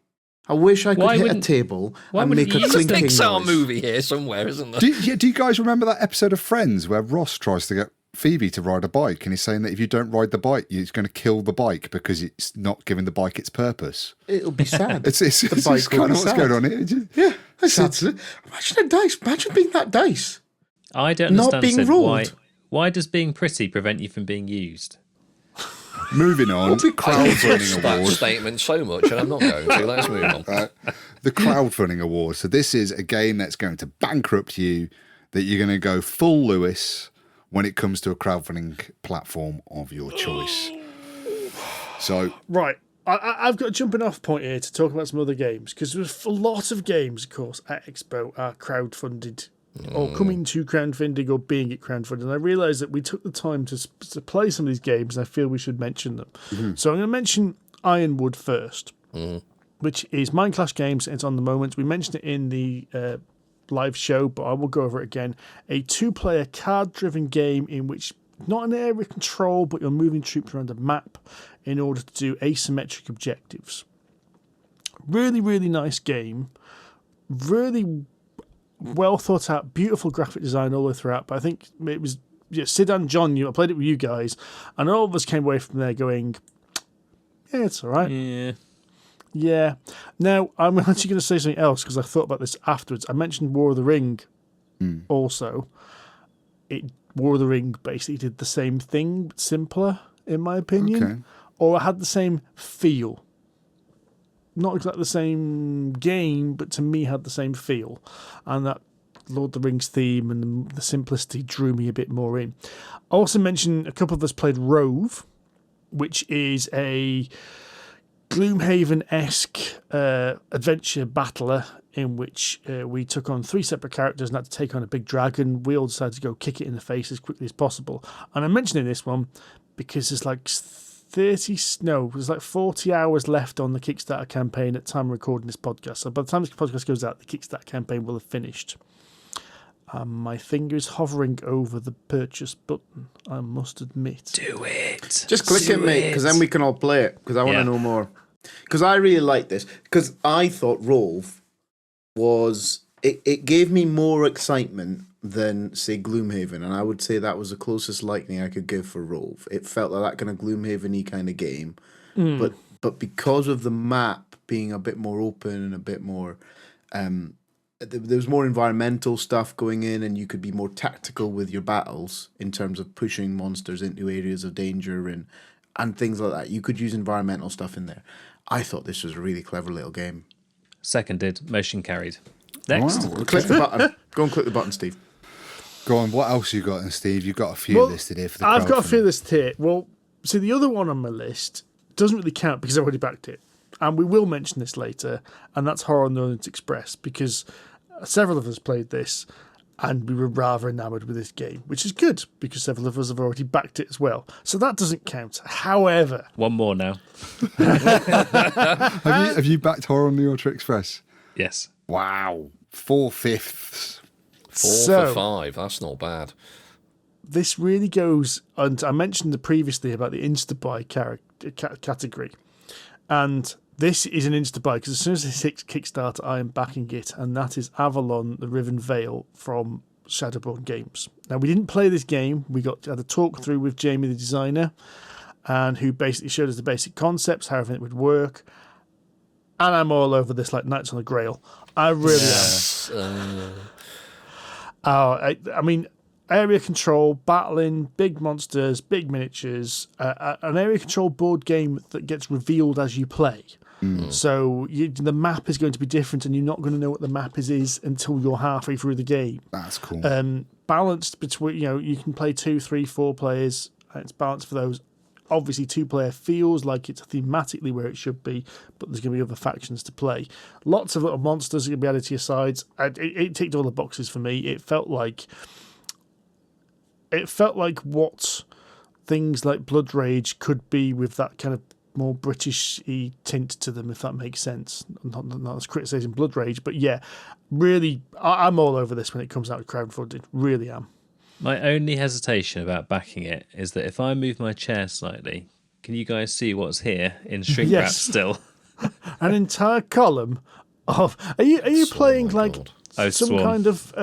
I wish I could hit a table and make a There's a clinking Pixar noise. movie here somewhere, isn't there? Do you guys remember that episode of Friends where Ross tries to get Phoebe to ride a bike and he's saying that if you don't ride the bike, it's going to kill the bike because it's not giving the bike its purpose? It'll be sad. It's bike will kind be of what's sad. going on here. Yeah, that's it. Imagine a dice. Imagine being that dice. I don't Not understand being Sid, rolled. why does being pretty prevent you from being used? Moving on, I crowdfunding trust that award. statement so much, and I'm not going to. Let's move on. Right. The crowdfunding award. So this is a game that's going to bankrupt you, that you're going to go full Lewis when it comes to a crowdfunding platform of your choice. So Right. I've got a jumping off point here to talk about some other games, because there's a lot of games, of course, at Expo are crowdfunded or coming to crowdfunding or being at crowdfunding. And I realised that we took the time to play some of these games, and I feel we should mention them. So I'm going to mention Ironwood first, which is Mind Clash Games. It's on the moment. We mentioned it in the live show, but I will go over it again. A 2-player card-driven game in which not an area control, but you're moving troops around a map in order to do asymmetric objectives. Really, really nice game. Really well thought out, beautiful graphic design all the way throughout. But I think it was Sid and John. I played it with you guys, and all of us came away from there going, "Yeah, it's all right." Yeah. Now I'm actually going to say something else because I thought about this afterwards. I mentioned War of the Ring. Also, War of the Ring basically did the same thing, but simpler, in my opinion, Okay. or it had the same feel. Not exactly the same game, but to me had the same feel. And that Lord of the Rings theme and the simplicity drew me a bit more in. I also mentioned a couple of us played Rove, which is a Gloomhaven-esque adventure battler in which we took on 3 separate characters and had to take on a big dragon. We all decided to go kick it in the face as quickly as possible. And I'm mentioning this one because there's like 40 hours left on the Kickstarter campaign at the time of recording this podcast. So by the time this podcast goes out, the Kickstarter campaign will have finished. My finger's hovering over the purchase button, I must admit. Do it. Just click it, mate, because then we can all play it, because I want to know more. Because I really like this. Because I thought Rove was... It gave me more excitement than, say, Gloomhaven, and I would say that was the closest liking I could give for Rove. It felt like that kind of Gloomhaven-y kind of game. But because of the map being a bit more open and a bit more... there was more environmental stuff going in, and you could be more tactical with your battles in terms of pushing monsters into areas of danger and things like that. You could use environmental stuff in there. I thought this was a really clever little game. Seconded, motion carried. Next. Wow. Click the button. Go and click the button, Steve. Go on, what else you got, and Steve? You've got a few listed here for the I've got a crowdfunding. few listed here. Well, see, the other one on my list doesn't really count because I've already backed it. And we will mention this later, and that's Horror on the Orient Express, because several of us played this, And we were rather enamoured with this game, which is good because several of us have already backed it as well. So that doesn't count. However, One more now. Have you backed Horror on the Order Express? Yes. Wow. 4/5. 4 for 5. That's not bad. this really goes, and I mentioned previously about the Instabuy category, and this is an Instabuy because as soon as it hits Kickstarter, I am backing it, and that is Avalon, the Riven Veil from Shadowborn Games. Now, we didn't play this game. We had a talk through with Jamie, the designer, and who basically showed us the basic concepts, how everything would work. And I'm all over this like Knights on the Grail. I really am. I mean, area control, battling, big monsters, big miniatures, an area control board game that gets revealed as you play. So the map is going to be different, and you're not going to know what the map is until you're halfway through the game. That's cool. Balanced between, you can play 2, 3, 4 players. And it's balanced for those. Obviously, 2-player feels like it's thematically where it should be, but there's going to be other factions to play. Lots of little monsters are going to be added to your sides. It ticked all the boxes for me. It felt like what things like Blood Rage could be with that kind of more British-y tint to them, if that makes sense. Not as criticising Blood Rage, but yeah, really, I'm all over this when it comes out of crowdfunding. Really am. My only hesitation about backing it is that if I move my chair slightly, can you guys see what's here in shrink wrap Yes. still? An entire column of... Are you playing my like God. Oh, some Swan. kind of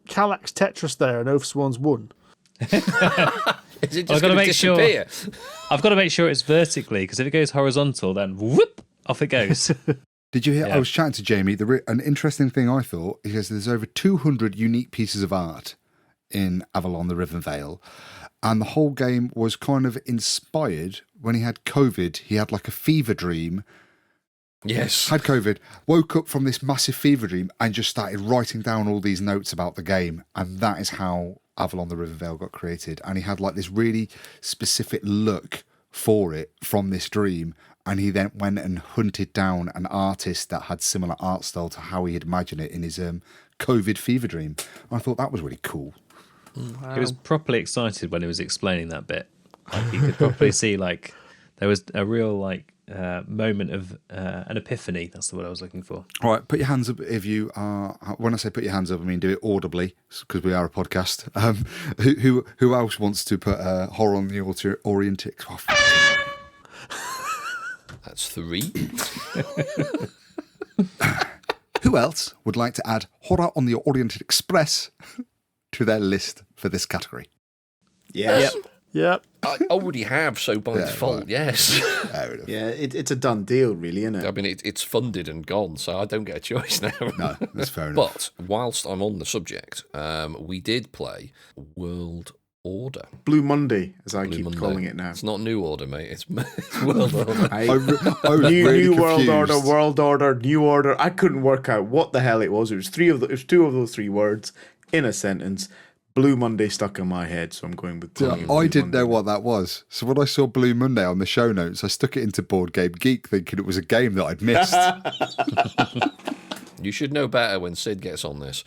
Kallax Tetris there and Oathsworn's won? Is it I've just got to going to make sure. disappear? I've got to make sure it's vertically, because if it goes horizontal, then whoop, off it goes. Did you hear? Yeah. I was chatting to Jamie. An interesting thing I thought is there's over 200 unique pieces of art in Avalon, the Riven Veil, and the whole game was kind of inspired when he had COVID. He had like a fever dream. Yes. Had COVID, woke up from this massive fever dream, and just started writing down all these notes about the game, and that is how Avalon, the Riven Veil got created. And he had like this really specific look for it from this dream. And he then went and hunted down an artist that had similar art style to how he had imagined it in his COVID fever dream. I thought that was really cool. He was properly excited when he was explaining that bit. Like, you could properly see like there was a real like moment of an epiphany. That's the word I was looking for. All right, put your hands up if you are. When I say put your hands up, I mean do it audibly because we are a podcast. Who else wants to put horror on the Orient? Oh, That's 3. who else would like to add horror on the Orient Express to their list for this category? Yes. Yep. I already have, so by default, right. yes. Fair enough. Yeah, it's a done deal, really, isn't it? I mean, it's funded and gone, so I don't get a choice now. No, that's fair enough. But whilst I'm on the subject, we did play World Order. Blue Monday, as I Blue keep Monday. calling it now. It's not New Order, mate. It's World Order. I was New, really new World confused. Order, World Order, New Order. I couldn't work out what the hell it was. It was two of those 3 words in a sentence. Blue Monday stuck in my head, so I'm going with Blue I didn't Monday. know what that was. So when I saw Blue Monday on the show notes, I stuck it into Board Game Geek thinking it was a game that I'd missed. You should know better when Sid gets on this.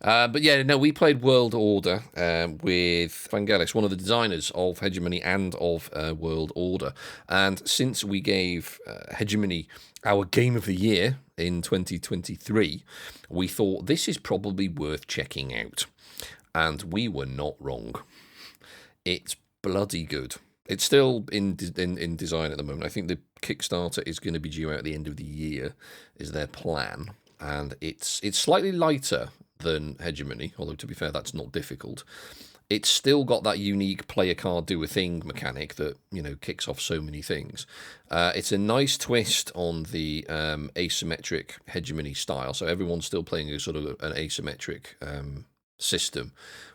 But yeah, no, we played World Order with Vangelis, one of the designers of Hegemony and of World Order. And since we gave Hegemony our Game of the Year in 2023, we thought this is probably worth checking out. And we were not wrong. It's bloody good. It's still in design at the moment. I think the Kickstarter is going to be due out at the end of the year, is their plan. And it's slightly lighter than Hegemony, although to be fair, that's not difficult. It's still got that unique play a card, do a thing mechanic that, kicks off so many things. It's a nice twist on the asymmetric Hegemony style. So everyone's still playing a sort of an asymmetric system,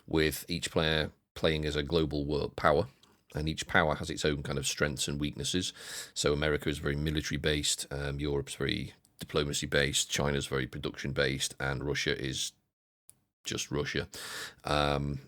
with each player playing as a global world power. And each power has its own kind of strengths and weaknesses. So America is very military-based, Europe's very diplomacy-based, China's very production-based, and Russia is just Russia. And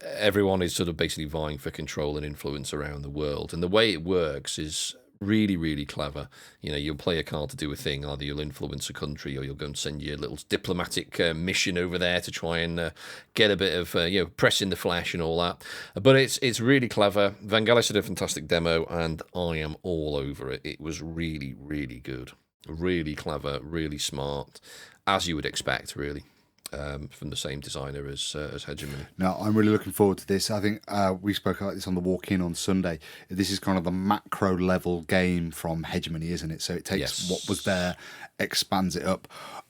everyone is sort of basically vying for control and influence around the world. And the way it works is Really, really clever. You'll play a card to do a thing. Either you'll influence a country, or you'll go and send your little diplomatic mission over there to try and get a bit of press in the flesh and all that. But it's really clever. Vangelis did a fantastic demo, and I am all over it. It was really, really good, really clever, really smart, as you would expect, really. From the same designer as Hegemony. No, I'm really looking forward to this. I think we spoke about this on the walk-in on Sunday. This is kind of the macro level game from Hegemony, isn't it? So it takes what was there, expands it up.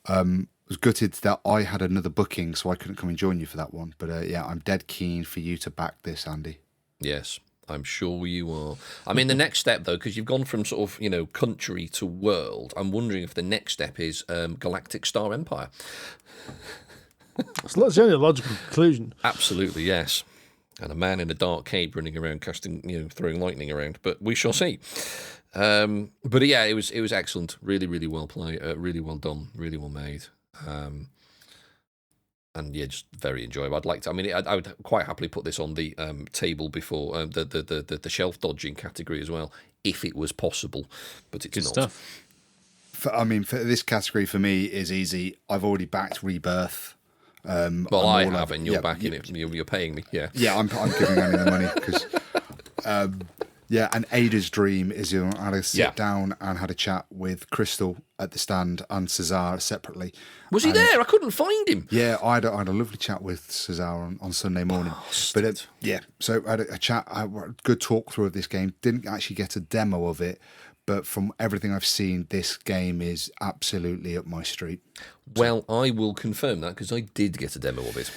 I was gutted that I had another booking, so I couldn't come and join you for that one. But I'm dead keen for you to back this, Andy. Yes, I'm sure you are. I mean, the next step, though, because you've gone from sort of, country to world, I'm wondering if the next step is Galactic Star Empire. That's the only logical conclusion. Absolutely, yes. And a man in a dark cave running around casting, throwing lightning around. But we shall see. But yeah, it was excellent. Really, really well played. Really well done. Really well made. And yeah, just very enjoyable. I'd like to. I mean, I would quite happily put this on the table before the shelf dodging category as well, if it was possible. But it's Good not. stuff. For this category for me is easy. I've already backed Rebirth. Well, I have, and you're backing it. You're paying me, yeah. Yeah, I'm giving Andy the money because, and Ada's dream is I had to sit down and had a chat with Crystal at the stand and Cesar separately. Was he there? I couldn't find him. Yeah, I had a lovely chat with Cesar on Sunday morning. So I had a chat, a good talk through of this game. Didn't actually get a demo of it, but from everything I've seen, this game is absolutely up my street. Well, I will confirm that because I did get a demo of it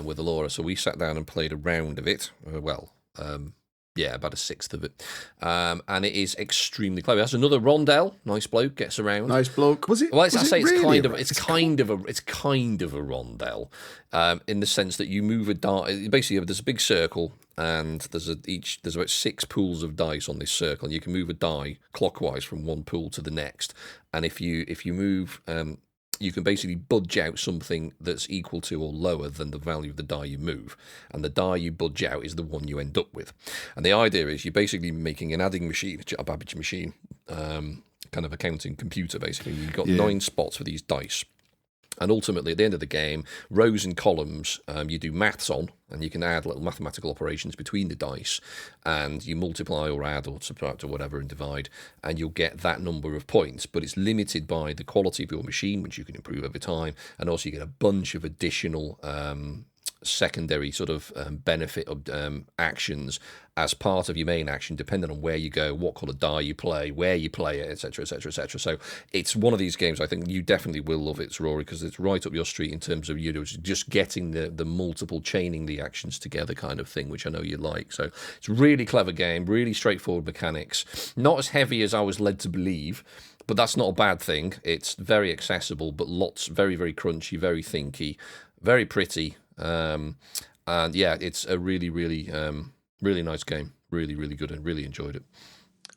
with Alora. So we sat down and played a round of it. About a sixth of it. And it is extremely clever. It has another rondel. Nice bloke, gets around. Nice bloke. Well, it's kind of a rondel, in the sense that you move a die. Basically, there's a big circle, and there's about 6 pools of dice on this circle, and you can move a die clockwise from one pool to the next. And if you move, you can basically budge out something that's equal to or lower than the value of the die you move. And the die you budge out is the one you end up with. And the idea is you're basically making an adding machine, a Babbage machine, kind of a counting computer, basically. You've got 9 spots for these dice. And ultimately, at the end of the game, rows and columns, you do maths on, and you can add little mathematical operations between the dice, and you multiply or add or subtract or whatever and divide, and you'll get that number of points. But it's limited by the quality of your machine, which you can improve over time, and also you get a bunch of additional secondary sort of benefit of actions as part of your main action, depending on where you go, what colour die you play, where you play it, etc., etc., etc. So it's one of these games I think you definitely will love it, Rory, because it's right up your street in terms of just getting the multiple chaining the actions together kind of thing, which I know you like. So it's a really clever game, really straightforward mechanics, not as heavy as I was led to believe. But that's not a bad thing. It's very accessible, but very, very crunchy, very thinky, very pretty. And yeah, it's a really, really, really nice game. Really, really good, and really enjoyed it.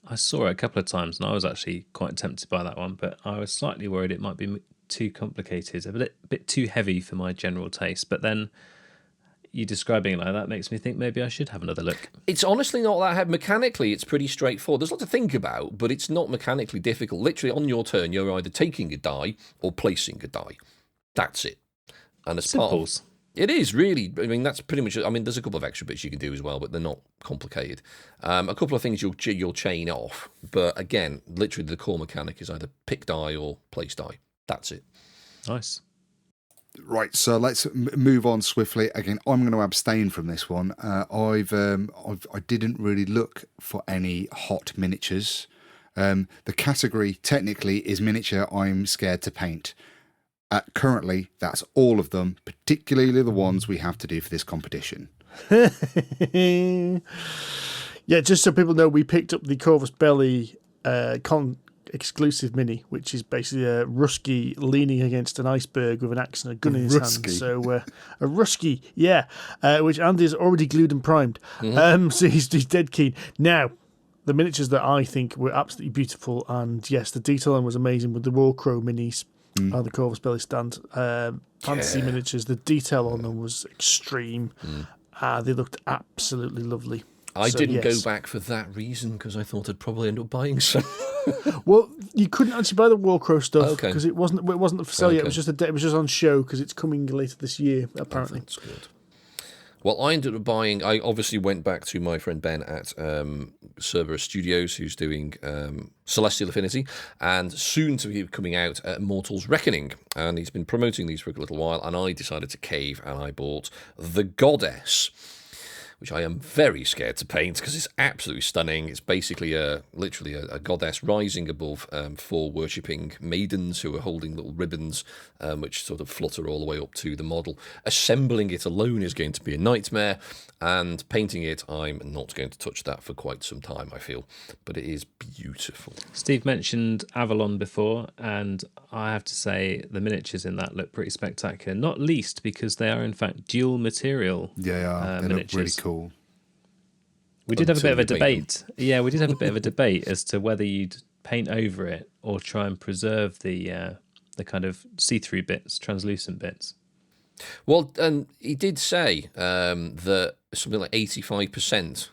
I saw it a couple of times, and I was actually quite tempted by that one, but I was slightly worried it might be too complicated, a bit too heavy for my general taste. But then you describing it like that makes me think maybe I should have another look. It's honestly not that hard. Mechanically, it's pretty straightforward. There's a lot to think about, but it's not mechanically difficult. Literally, on your turn, you're either taking a die or placing a die. That's it. And as part of, it is really. I mean, that's pretty much. I mean, there's a couple of extra bits you can do as well, but they're not complicated. A couple of things you'll chain off, but again, literally the core mechanic is either pick die or place die. That's it. Nice. Right, so let's move on swiftly. Again, I'm going to abstain from this one. I didn't really look for any hot miniatures. The category technically is miniature I'm scared to paint. Currently, that's all of them, particularly the ones we have to do for this competition. Yeah, just so people know, we picked up the Corvus Belli exclusive mini, which is basically a Rusky leaning against an iceberg with an axe and a gun in his hand. So a Rusky, which Andy's already glued and primed. So he's dead keen. Now, the miniatures that I think were absolutely beautiful, and yes, the detail on was amazing with the War Crow minis on the Corvus Belli stand. Fantasy miniatures, the detail on them was extreme. They looked absolutely lovely. I So, didn't yes. go back for that reason because I thought I'd probably end up buying some. Well, you couldn't actually buy the Warcrow stuff Okay. because it wasn't for sale yet. It Okay. was just it was just on show because it's coming later this year apparently. That's good. Well, I ended up buying. I obviously went back to my friend Ben at Cerberus Studios, who's doing Celestial Affinity, and soon to be coming out at Mortal's Reckoning. And he's been promoting these for a little while, and I decided to cave, and I bought the Goddess, which I am very scared to paint because it's absolutely stunning. It's basically literally a goddess rising above four worshipping maidens who are holding little ribbons which sort of flutter all the way up to the model. Assembling it alone is going to be a nightmare, and painting it, I'm not going to touch that for quite some time, I feel. But it is beautiful. Steve mentioned Avalon before, and I have to say the miniatures in that look pretty spectacular, not least because they are in fact dual material Yeah, they look really cool. We did have a bit of a Until you paint debate. Yeah, we did have a bit of a debate as to whether you'd paint over it or try and preserve the kind of see-through bits, translucent bits. Well, and he did say that something like 85%,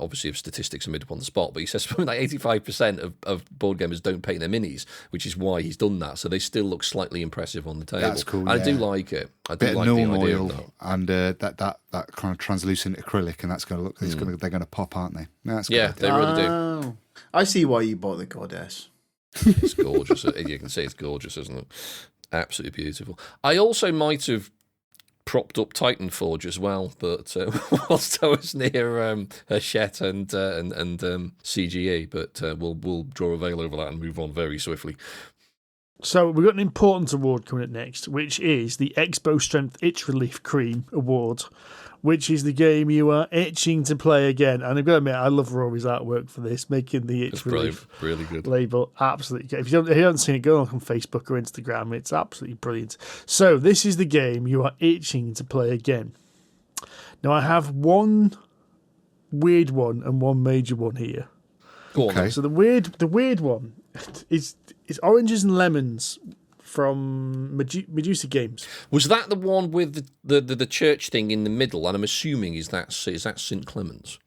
obviously if statistics are made up on the spot, but he says something like 85% of board gamers don't paint their minis, which is why he's done that. So they still look slightly impressive on the table. That's cool, I do yeah. like it. I do Bit like of the normal idea oil of that. and that kind of translucent acrylic, and that's going to look. They're going to pop, aren't they? That's Yeah, good. they really do. Oh, I see why you bought the Goddess. It's gorgeous. You can see it's gorgeous, isn't it? Absolutely beautiful. I also might have propped up Titanforge as well, but whilst I was near Hachette and CGE, but we'll draw a veil over that and move on very swiftly. So we've got an important award coming up next, which is the Expo Strength Itch Relief Cream Award, which is the game you are itching to play again. And I've got to admit, I love Rory's artwork for this, making the It's Itch Relief brilliant, really good. label absolutely good. If you haven't seen it, go on Facebook or Instagram. It's absolutely brilliant. So this is the game you are itching to play again. Now I have one weird one and one major one here. Go on. Okay. So the weird one is Oranges and Lemons from Medusa Games. Was that the one with the church thing in the middle? And I'm assuming is that St. Clement's?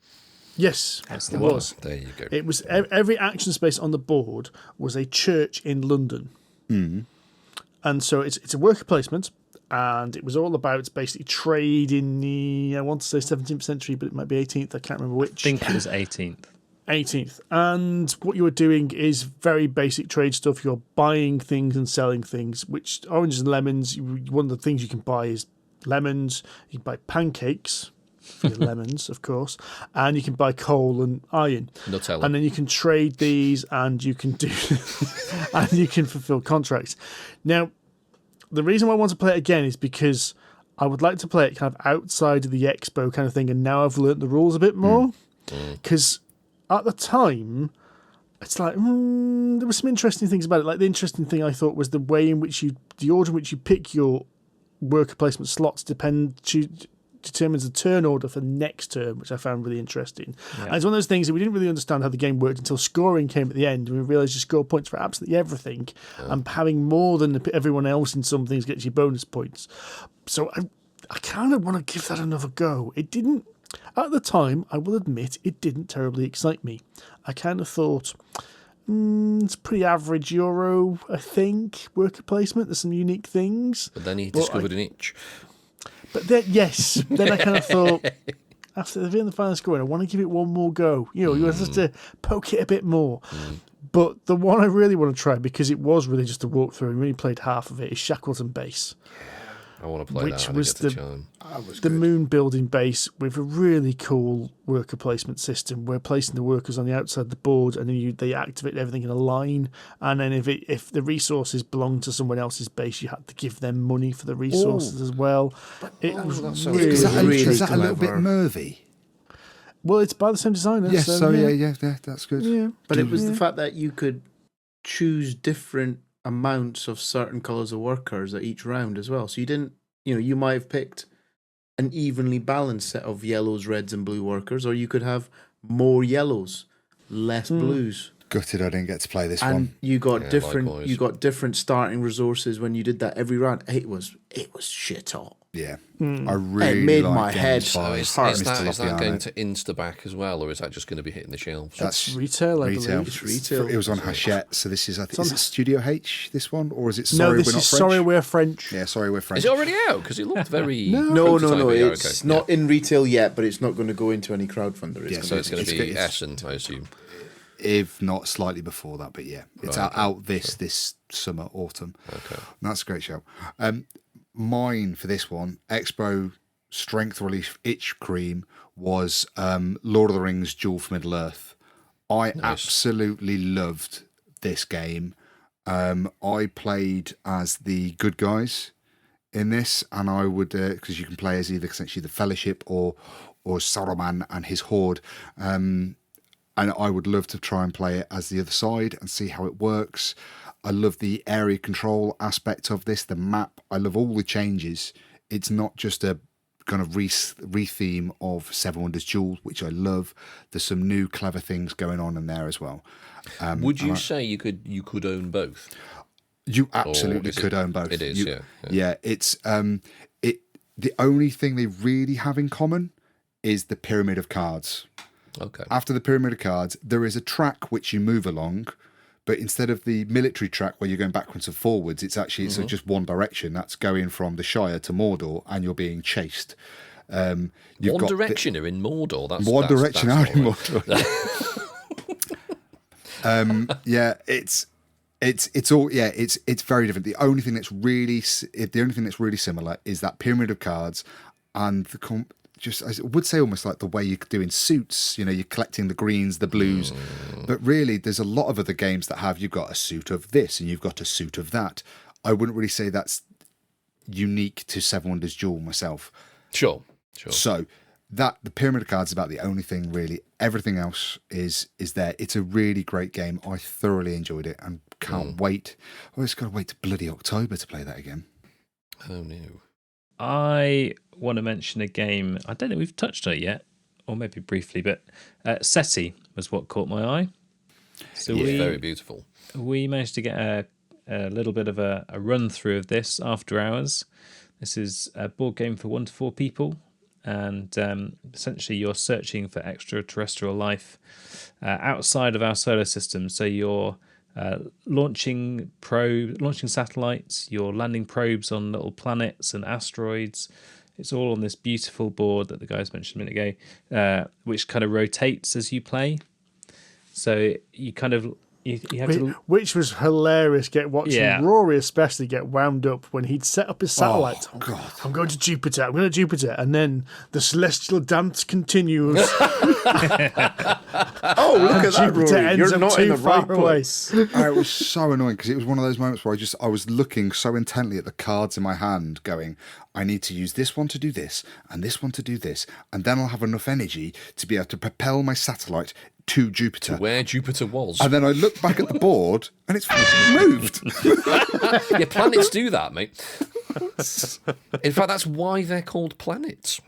Yes, That's the it one. was. There you go. It was every action space on the board was a church in London, and so it's a worker placement, and it was all about basically trade in the, I want to say 17th century, but it might be 18th. I can't remember which. I think it was 18th. 18th. And what you were doing is very basic trade stuff. You're buying things and selling things, which Oranges and Lemons, one of the things you can buy is lemons. You can buy pancakes for your lemons, of course, and you can buy coal and iron. Nutella. And then you can trade these and you can do and you can fulfill contracts. Now, the reason why I want to play it again is because I would like to play it kind of outside of the expo kind of thing, and now I've learnt the rules a bit more. Because at the time, it's like, there were some interesting things about it. Like the interesting thing I thought was the way in which the order in which you pick your worker placement slots determines the turn order for next turn, which I found really interesting. Yeah. And it's one of those things that we didn't really understand how the game worked until scoring came at the end, and we realised you score points for absolutely everything, and having more than everyone else in some things gets you bonus points. So I kind of want to give that another go. It didn't, at the time, I will admit, it didn't terribly excite me. I kind of thought, it's pretty average Euro, I think, worker placement. There's some unique things. But then he discovered an itch. But then, yes, then I kind of thought, after the final scoring, I want to give it one more go. You have to poke it a bit more. But the one I really want to try, because it was really just a walkthrough and we only played half of it, is Shackleton Base. I want to play Which that. was the moon building base with a really cool worker placement system. We're placing the workers on the outside of the board, and then they activate everything in a line. And then if the resources belong to someone else's base, you had to give them money for the resources as well. It was that's really, Is that a little bit clever. Mervy? well. It's by the same designer. Yes, so yeah, that's good. yeah. But it was the fact that you could choose different amounts of certain colours of workers at each round as well. So you didn't, you might have picked an evenly balanced set of yellows, reds, and blue workers, or you could have more yellows, less blues. Gutted I didn't get to play this And one. you got Yeah, different likewise. you got different starting resources when you did that every round. It was shit hot. Yeah, I really made like my head games by Is hard. that going to Instaback as well, or is that just going to be hitting the shelves? That's retail, I retail. believe. It's retail. It was on Hachette, so this is, I think, is it Studio H, this one? Or is it No, Sorry this We're Not is French? Sorry We're French. Yeah, Sorry We're French. Is it already out? Because it looked very... No, prototypey. it's not in retail yet, but it's not going to go into any crowdfunder. Yeah, So it's going to be it's- Essen, I assume. If not slightly before that, but yeah. It's out this summer, autumn. Okay. That's a great show. Mine for this one, Expo Strength Relief Itch Cream, was Lord of the Rings Duel for Middle-earth. I absolutely loved this game. I played as the good guys in this, and I would, because you can play as either essentially the Fellowship or Saruman and his horde. And I would love to try and play it as the other side and see how it works. I love the area control aspect of this, the map. I love all the changes. It's not just a kind of re-theme of Seven Wonders Duel, which I love. There's some new clever things going on in there as well. Would you say you could own both? You absolutely could own both. It is, yeah. Yeah, it's the only thing they really have in common is the pyramid of cards. Okay. After the pyramid of cards, there is a track which you move along, but instead of the military track where you're going backwards and forwards, it's actually so just one direction. That's going from the Shire to Mordor, and you're being chased. One Direction are in Mordor. That's One Direction are in all right. Mordor. Yeah, it's all it's very different. The only thing that's really similar is that pyramid of cards and the just I would say almost like the way you're doing Suits. You know, you're collecting the greens, the blues, but really there's a lot of other games that you've got a suit of this and you've got a suit of that. I wouldn't really say that's unique to Seven Wonders Duel myself. Sure. So that the pyramid of cards is about the only thing really. Everything else is there. It's a really great game. I thoroughly enjoyed it and can't wait. I just got to wait to bloody October to play that again. Oh no. I want to mention a game. I don't think we've touched on it yet, or maybe briefly, but SETI was what caught my eye. So It's very beautiful. we managed to get a little bit of a run through of this after hours. This is a board game for 1 to 4 people, and essentially you're searching for extraterrestrial life outside of our solar system. So you're launching satellites, you're landing probes on little planets and asteroids. It's all on this beautiful board that the guys mentioned a minute ago, which kind of rotates as you play. So you kind of you have to. Which was hilarious. Watching Rory especially get wound up when he'd set up his satellite. Oh, God. I'm going to Jupiter. And then the celestial dance continues. Oh, look at that, Jupiter Rory. ends You're up not too in the far right away. place. It was so annoying because it was one of those moments where I was looking so intently at the cards in my hand going, I need to use this one to do this and this one to do this, and then I'll have enough energy to be able to propel my satellite to Jupiter. Where Jupiter was. And then I look back at the board and it's moved. Yeah, planets do that, mate. In fact, that's why they're called planets.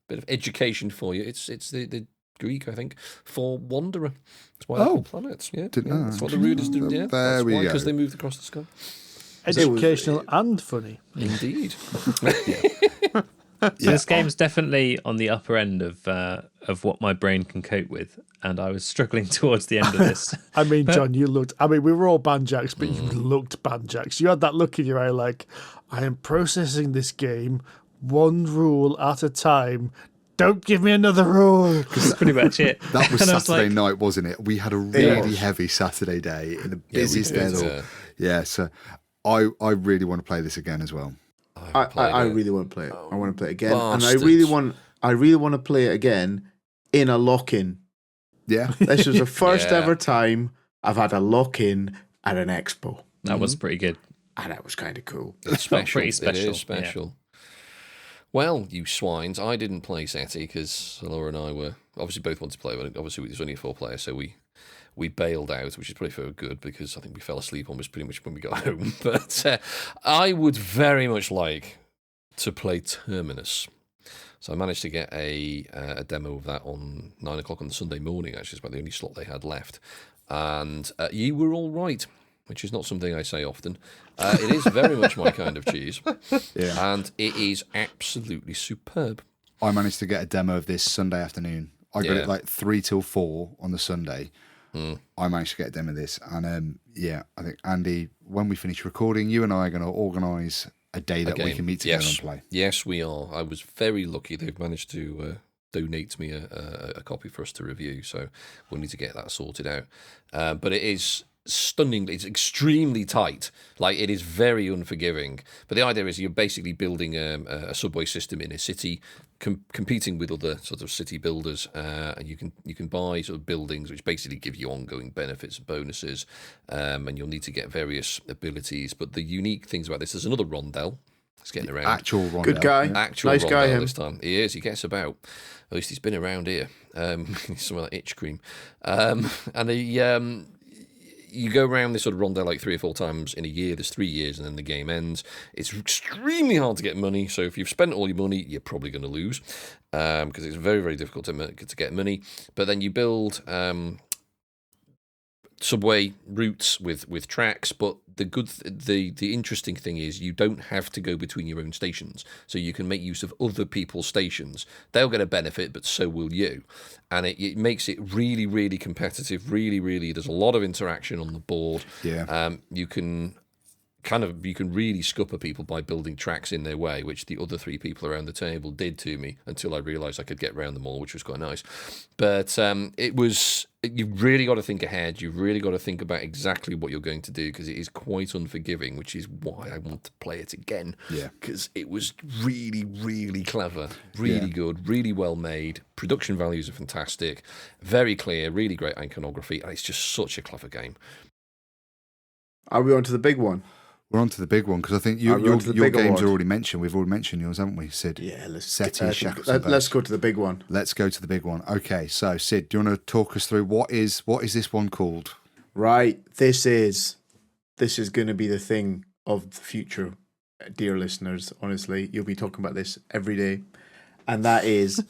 Bit of education for you. It's the Greek, I think, for wanderer. That's why they're called planets. Yeah, Didn't know. that's what the rulers do. Yeah, There we go. because they moved across the sky. Educational and funny. Indeed. So this game's definitely on the upper end of what my brain can cope with, and I was struggling towards the end of this. I mean, John, we were all banjacks, but you looked banjacks. You had that look in your eye like, I am processing this game one rule at a time. Don't give me another rule. That's pretty much it. That was And I Saturday like, night, wasn't it? We had a really heavy Saturday day in the busiest day of all. Yeah, so I really want to play this again as well. I really want to play it. I want to play it again, Bastards. and I really want to play it again in a lock-in. Yeah. This was the first Yeah. ever time I've had a lock-in at an expo, that was pretty good. and that was kind of cool. It's special. Pretty special, It is special. Well, you swines, I didn't play SETI because Laura and I were obviously both wanted to play, but obviously it was only a 4-player, so we bailed out, which is probably for good because I think we fell asleep almost pretty much when we got home. But I would very much like to play Terminus. So I managed to get a demo of that on 9 o'clock on Sunday morning, actually. It's about the only slot they had left. And you were all right. which is not something I say often. It is very much my kind of cheese, and it is absolutely superb. I managed to get a demo of this Sunday afternoon. I got it like 3 till 4 on the Sunday. I managed to get a demo of this, and I think Andy, when we finish recording, you and I are going to organise a day that we can meet together and play. Yes, we are. I was very lucky they've managed to donate me a copy for us to review, so we'll need to get that sorted out. But it is stunningly, it's extremely tight. Like, it is very unforgiving. But the idea is you're basically building a subway system in a city, competing with other sort of city builders, and you can buy sort of buildings which basically give you ongoing benefits and bonuses, and you'll need to get various abilities. But the unique things about this, there's another rondel. It's getting around. Actual rondel. Good guy. Actual nice rondel guy, him. this time. He is. He gets about. At least he's been around here. Some of that itch cream. And you go around this sort of rondel like 3 or 4 times in a year. There's 3 years, and then the game ends. It's extremely hard to get money. So if you've spent all your money, you're probably going to lose, because it's very, very difficult to get money. But then you build subway routes with tracks, but the interesting thing is you don't have to go between your own stations, so you can make use of other people's stations. They'll get a benefit, but so will you, and it makes it really, really competitive. Really, there's a lot of interaction on the board. You can really scupper people by building tracks in their way, which the other 3 people around the table did to me until I realised I could get around them all, which was quite nice. But you've really got to think ahead. You've really got to think about exactly what you're going to do, because it is quite unforgiving, which is why I want to play it again. Because it was really, really clever, really good, really well made. Production values are fantastic, very clear, really great iconography, and it's just such a clever game. Are we on to the big one? We're on to the big one, because I think your games are already mentioned. We've already mentioned yours, haven't we, Sid? Yeah, let's go to the big one. Let's go to the big one. Okay, so Sid, do you want to talk us through what is this one called? Right, this is going to be the thing of the future, dear listeners. Honestly, you'll be talking about this every day, and that is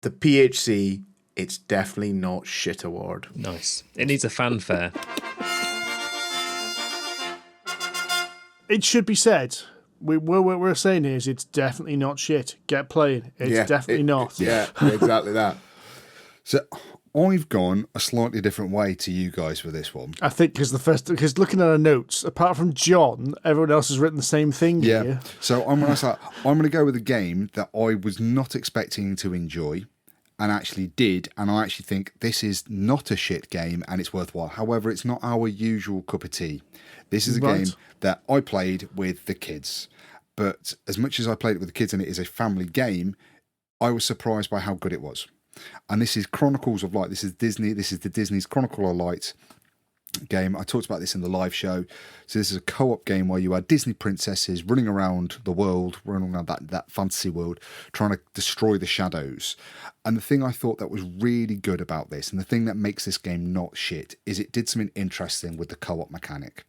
the PHC. It's definitely not shit award. Nice. It needs a fanfare. It should be said. What we're saying here is it's definitely not shit. Get playing. It's definitely not. Yeah, exactly that. So I've gone a slightly different way to you guys with this one. I think because looking at our notes, apart from John, everyone else has written the same thing here. So I'm going to go with a game that I was not expecting to enjoy, and actually did, and I actually think this is not a shit game and it's worthwhile. However, it's not our usual cup of tea. This is a game that I played with the kids, but as much as I played it with the kids and it is a family game, I was surprised by how good it was. And this is Chronicles of Light. This is Disney. This is the Disney's Chronicle of Light game. I talked about this in the live show. So this is a co-op game where you are Disney princesses running around the world, running around that fantasy world, trying to destroy the shadows. And the thing I thought that was really good about this, and the thing that makes this game not shit, is it did something interesting with the co-op mechanic.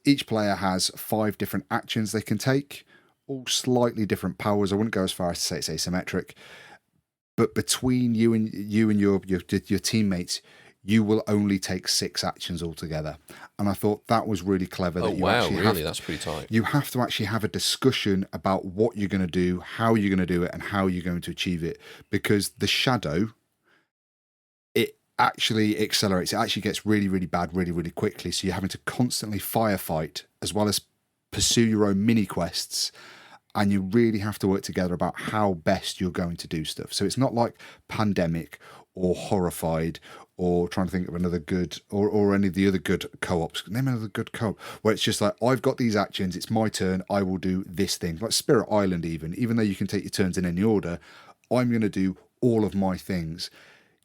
Each player has 5 different actions they can take, all slightly different powers. I wouldn't go as far as to say it's asymmetric, but between you and your teammates, you will only take 6 actions altogether. And I thought that was really clever. That's pretty tight. You have to actually have a discussion about what you're going to do, how you're going to do it, and how you're going to achieve it. Because the shadow, it actually accelerates. It actually gets really, really bad really, really quickly. So you're having to constantly firefight as well as pursue your own mini quests. And you really have to work together about how best you're going to do stuff. So it's not like Pandemic or Horrified or trying to think of another good, or any of the other good co-ops. Name another good co-op where it's just like, I've got these actions, it's my turn, I will do this thing. Like Spirit Island even though you can take your turns in any order, I'm going to do all of my things.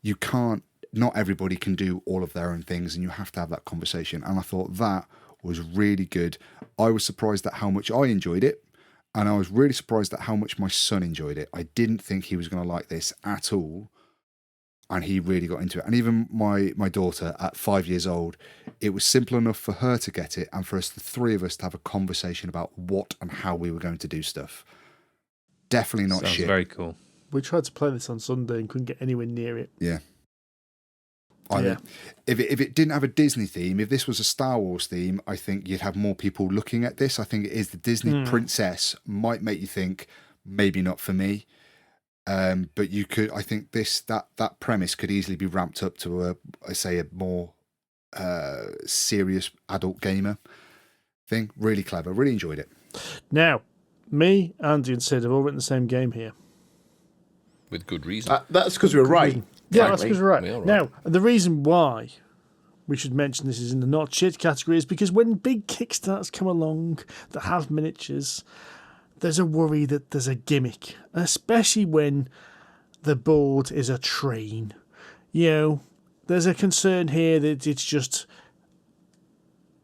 You can't, not everybody can do all of their own things, and you have to have that conversation. And I thought that was really good. I was surprised at how much I enjoyed it, and I was really surprised at how much my son enjoyed it. I didn't think he was going to like this at all. And he really got into it. And even my daughter at 5 years old, it was simple enough for her to get it and for us, the 3 of us, to have a conversation about what and how we were going to do stuff. Definitely not Sounds shit. Very cool. We tried to play this on Sunday and couldn't get anywhere near it. Yeah. If it didn't have a Disney theme, if this was a Star Wars theme, I think you'd have more people looking at this. I think it is the Disney princess might make you think maybe not for me. But you could, I think that premise could easily be ramped up to a more serious adult gamer thing. Really clever. Really enjoyed it. Now, me, Andy, and Sid have all written the same game here. With good reason. That's because we're right. Yeah, that's because we're right. We are right. Now, the reason why we should mention this is in the not shit category is because when big Kickstarters come along that have miniatures, there's a worry that there's a gimmick, especially when the board is a train. You know, there's a concern here that it's just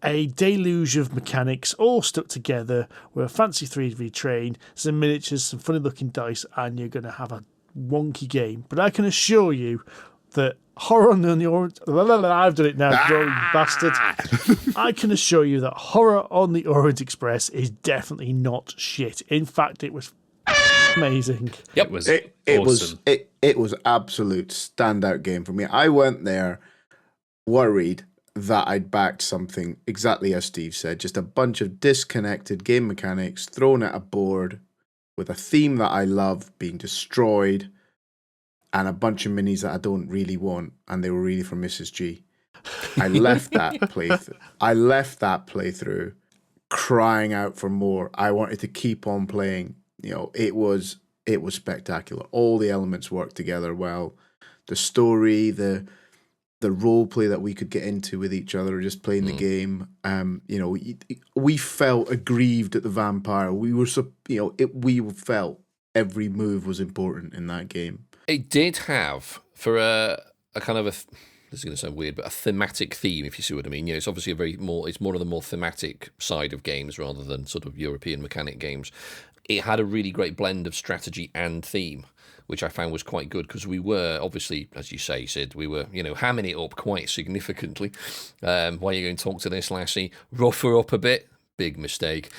a deluge of mechanics all stuck together with a fancy 3D train, some miniatures, some funny looking dice, and you're going to have a wonky game. But I can assure you that Horror on the Orient... I've done it now, you bastard. I can assure you that Horror on the Orient Express is definitely not shit. In fact, it was amazing. Yep. It was absolute standout game for me. I went there worried that I'd backed something exactly as Steve said, just a bunch of disconnected game mechanics thrown at a board with a theme that I love being destroyed and a bunch of minis that I don't really want, and they were really from Mrs. G. I left that playthrough crying out for more. I wanted to keep on playing. You know, it was spectacular. All the elements worked together well. The story, the role play that we could get into with each other, just playing the game. You know, we felt aggrieved at the vampire. We were we felt every move was important in that game. It did have, for a kind of this is going to sound weird, but a thematic theme, if you see what I mean. You know, it's obviously it's more of the more thematic side of games rather than sort of European mechanic games. It had a really great blend of strategy and theme, which I found was quite good because we were, obviously, as you say, Sid, we were, hamming it up quite significantly. Why are you going to talk to this lassie? Rough her up a bit. Big mistake.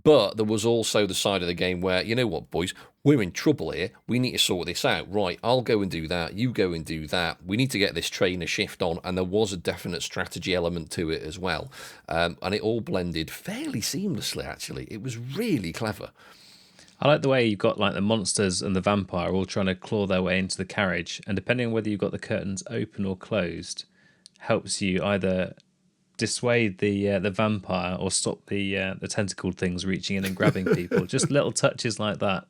But there was also the side of the game where, you know what, boys, we're in trouble here. We need to sort this out. Right, I'll go and do that. You go and do that. We need to get this trainer shift on. And there was a definite strategy element to it as well. And it all blended fairly seamlessly, actually. It was really clever. I like the way you've got like the monsters and the vampire all trying to claw their way into the carriage, and depending on whether you've got the curtains open or closed, helps you either dissuade the vampire or stop the tentacled things reaching in and grabbing people. Just little touches like that.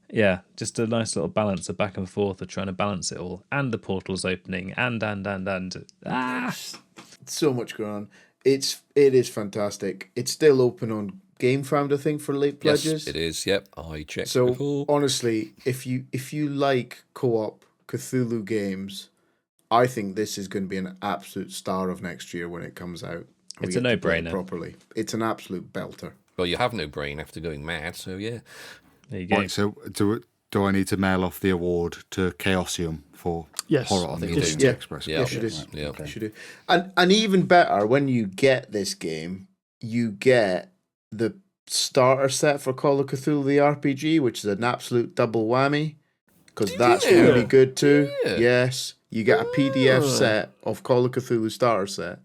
Yeah, just a nice little balance of back and forth of trying to balance it all, and the portals opening, and so much going on. It is fantastic. It's still open on GameFound, I think, for late pledges. Yes, it is. Yep, I checked. So before. honestly, if you like co-op Cthulhu games, I think this is going to be an absolute star of next year when it comes out. It's a no-brainer. Properly, it's an absolute belter. Well, you have no brain after going mad, so yeah. There you go. Right, so do I need to mail off the award to Chaosium for Horror on the Orient Express? Yeah, yes, you do. Yeah. Yes, you do. And even better, when you get this game, you get the starter set for Call of Cthulhu the RPG, which is an absolute double whammy, because that's really good too. Yeah. Yes, you get a PDF set of Call of Cthulhu starter set.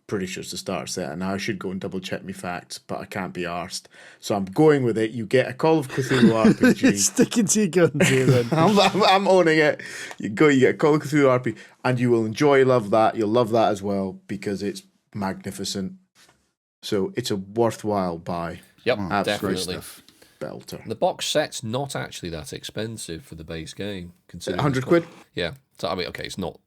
Pretty sure it's the starter set, and I should go and double check my facts, but I can't be arsed. So I'm going with it. You get a Call of Cthulhu RPG. Sticking to your guns here then. I'm owning it. You get a Call of Cthulhu RPG, and you will love that. You'll love that as well, because it's magnificent. So it's a worthwhile buy. Yep, Absolute definitely. Belter. The box set's not actually that expensive for the base game. 100 quid? Yeah. So, I mean, okay, it's not...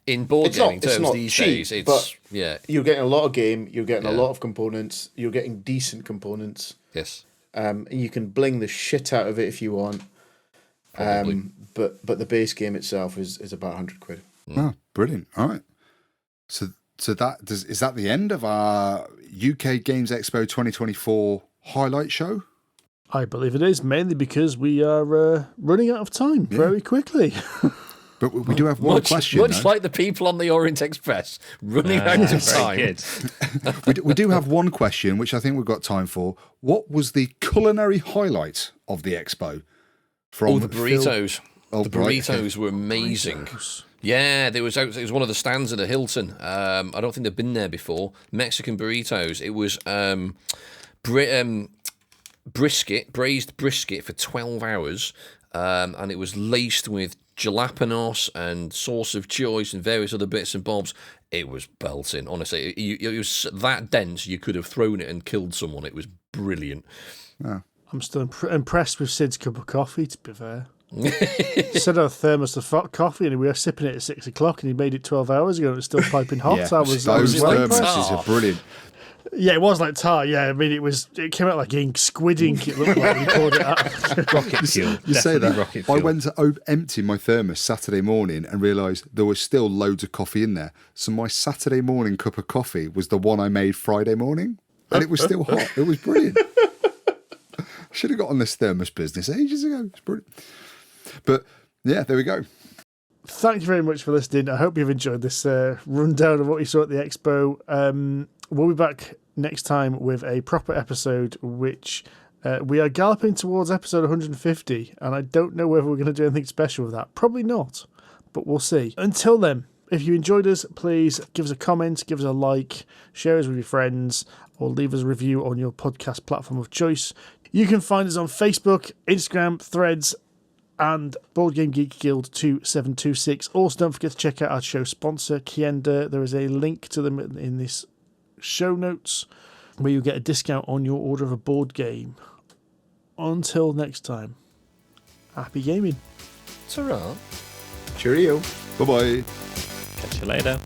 In board gaming terms these days, it's... But yeah. You're getting a lot of game, you're getting a lot of components, you're getting decent components. Yes. And you can bling the shit out of it if you want. But the base game itself is about 100 quid. Oh, brilliant. All right. So is that the end of our UK Games Expo 2024 highlight show? I believe it is, mainly because we are running out of time very quickly. But we do have one question. Much like the people on the Orient Express, running out of time. we do have one question, which I think we've got time for. What was the culinary highlight of the expo? The burritos. The burritos were amazing. Yeah, it was one of the stands at the Hilton. I don't think they've been there before. Mexican burritos. It was brisket, braised brisket for 12 hours, and it was laced with jalapenos and sauce of choice and various other bits and bobs. It was belting, honestly. It was that dense you could have thrown it and killed someone. It was brilliant. Oh. I'm still impressed with Sid's cup of coffee, to be fair. Sid had a thermos of coffee and we were sipping it at 6 o'clock and he made it 12 hours ago and it's still piping hot. Yeah, I was those well thermoses are brilliant. Yeah, it was like tar. Yeah, I mean, it came out like ink, squid ink. It looked like we poured it out. Rocket fuel. You say that. Rocket fuel. I went to empty my thermos Saturday morning and realised there was still loads of coffee in there. So my Saturday morning cup of coffee was the one I made Friday morning, and it was still hot. It was brilliant. Should have got on this thermos business ages ago. It's brilliant. But yeah, there we go. Thank you very much for listening. I hope you've enjoyed this rundown of what you saw at the expo. We'll be back next time with a proper episode, which we are galloping towards episode 150, and I don't know whether we're going to do anything special with that. Probably not, but we'll see. Until then, if you enjoyed us, please give us a comment, give us a like, share us with your friends, or leave us a review on your podcast platform of choice. You can find us on Facebook, Instagram, Threads, and Board Game Geek Guild 2726. Also, don't forget to check out our show sponsor, Kienda. There is a link to them in this show notes where you get a discount on your order of a board game. Until next time, happy gaming. Ta-ra. Cheerio. Bye-bye. Catch you later.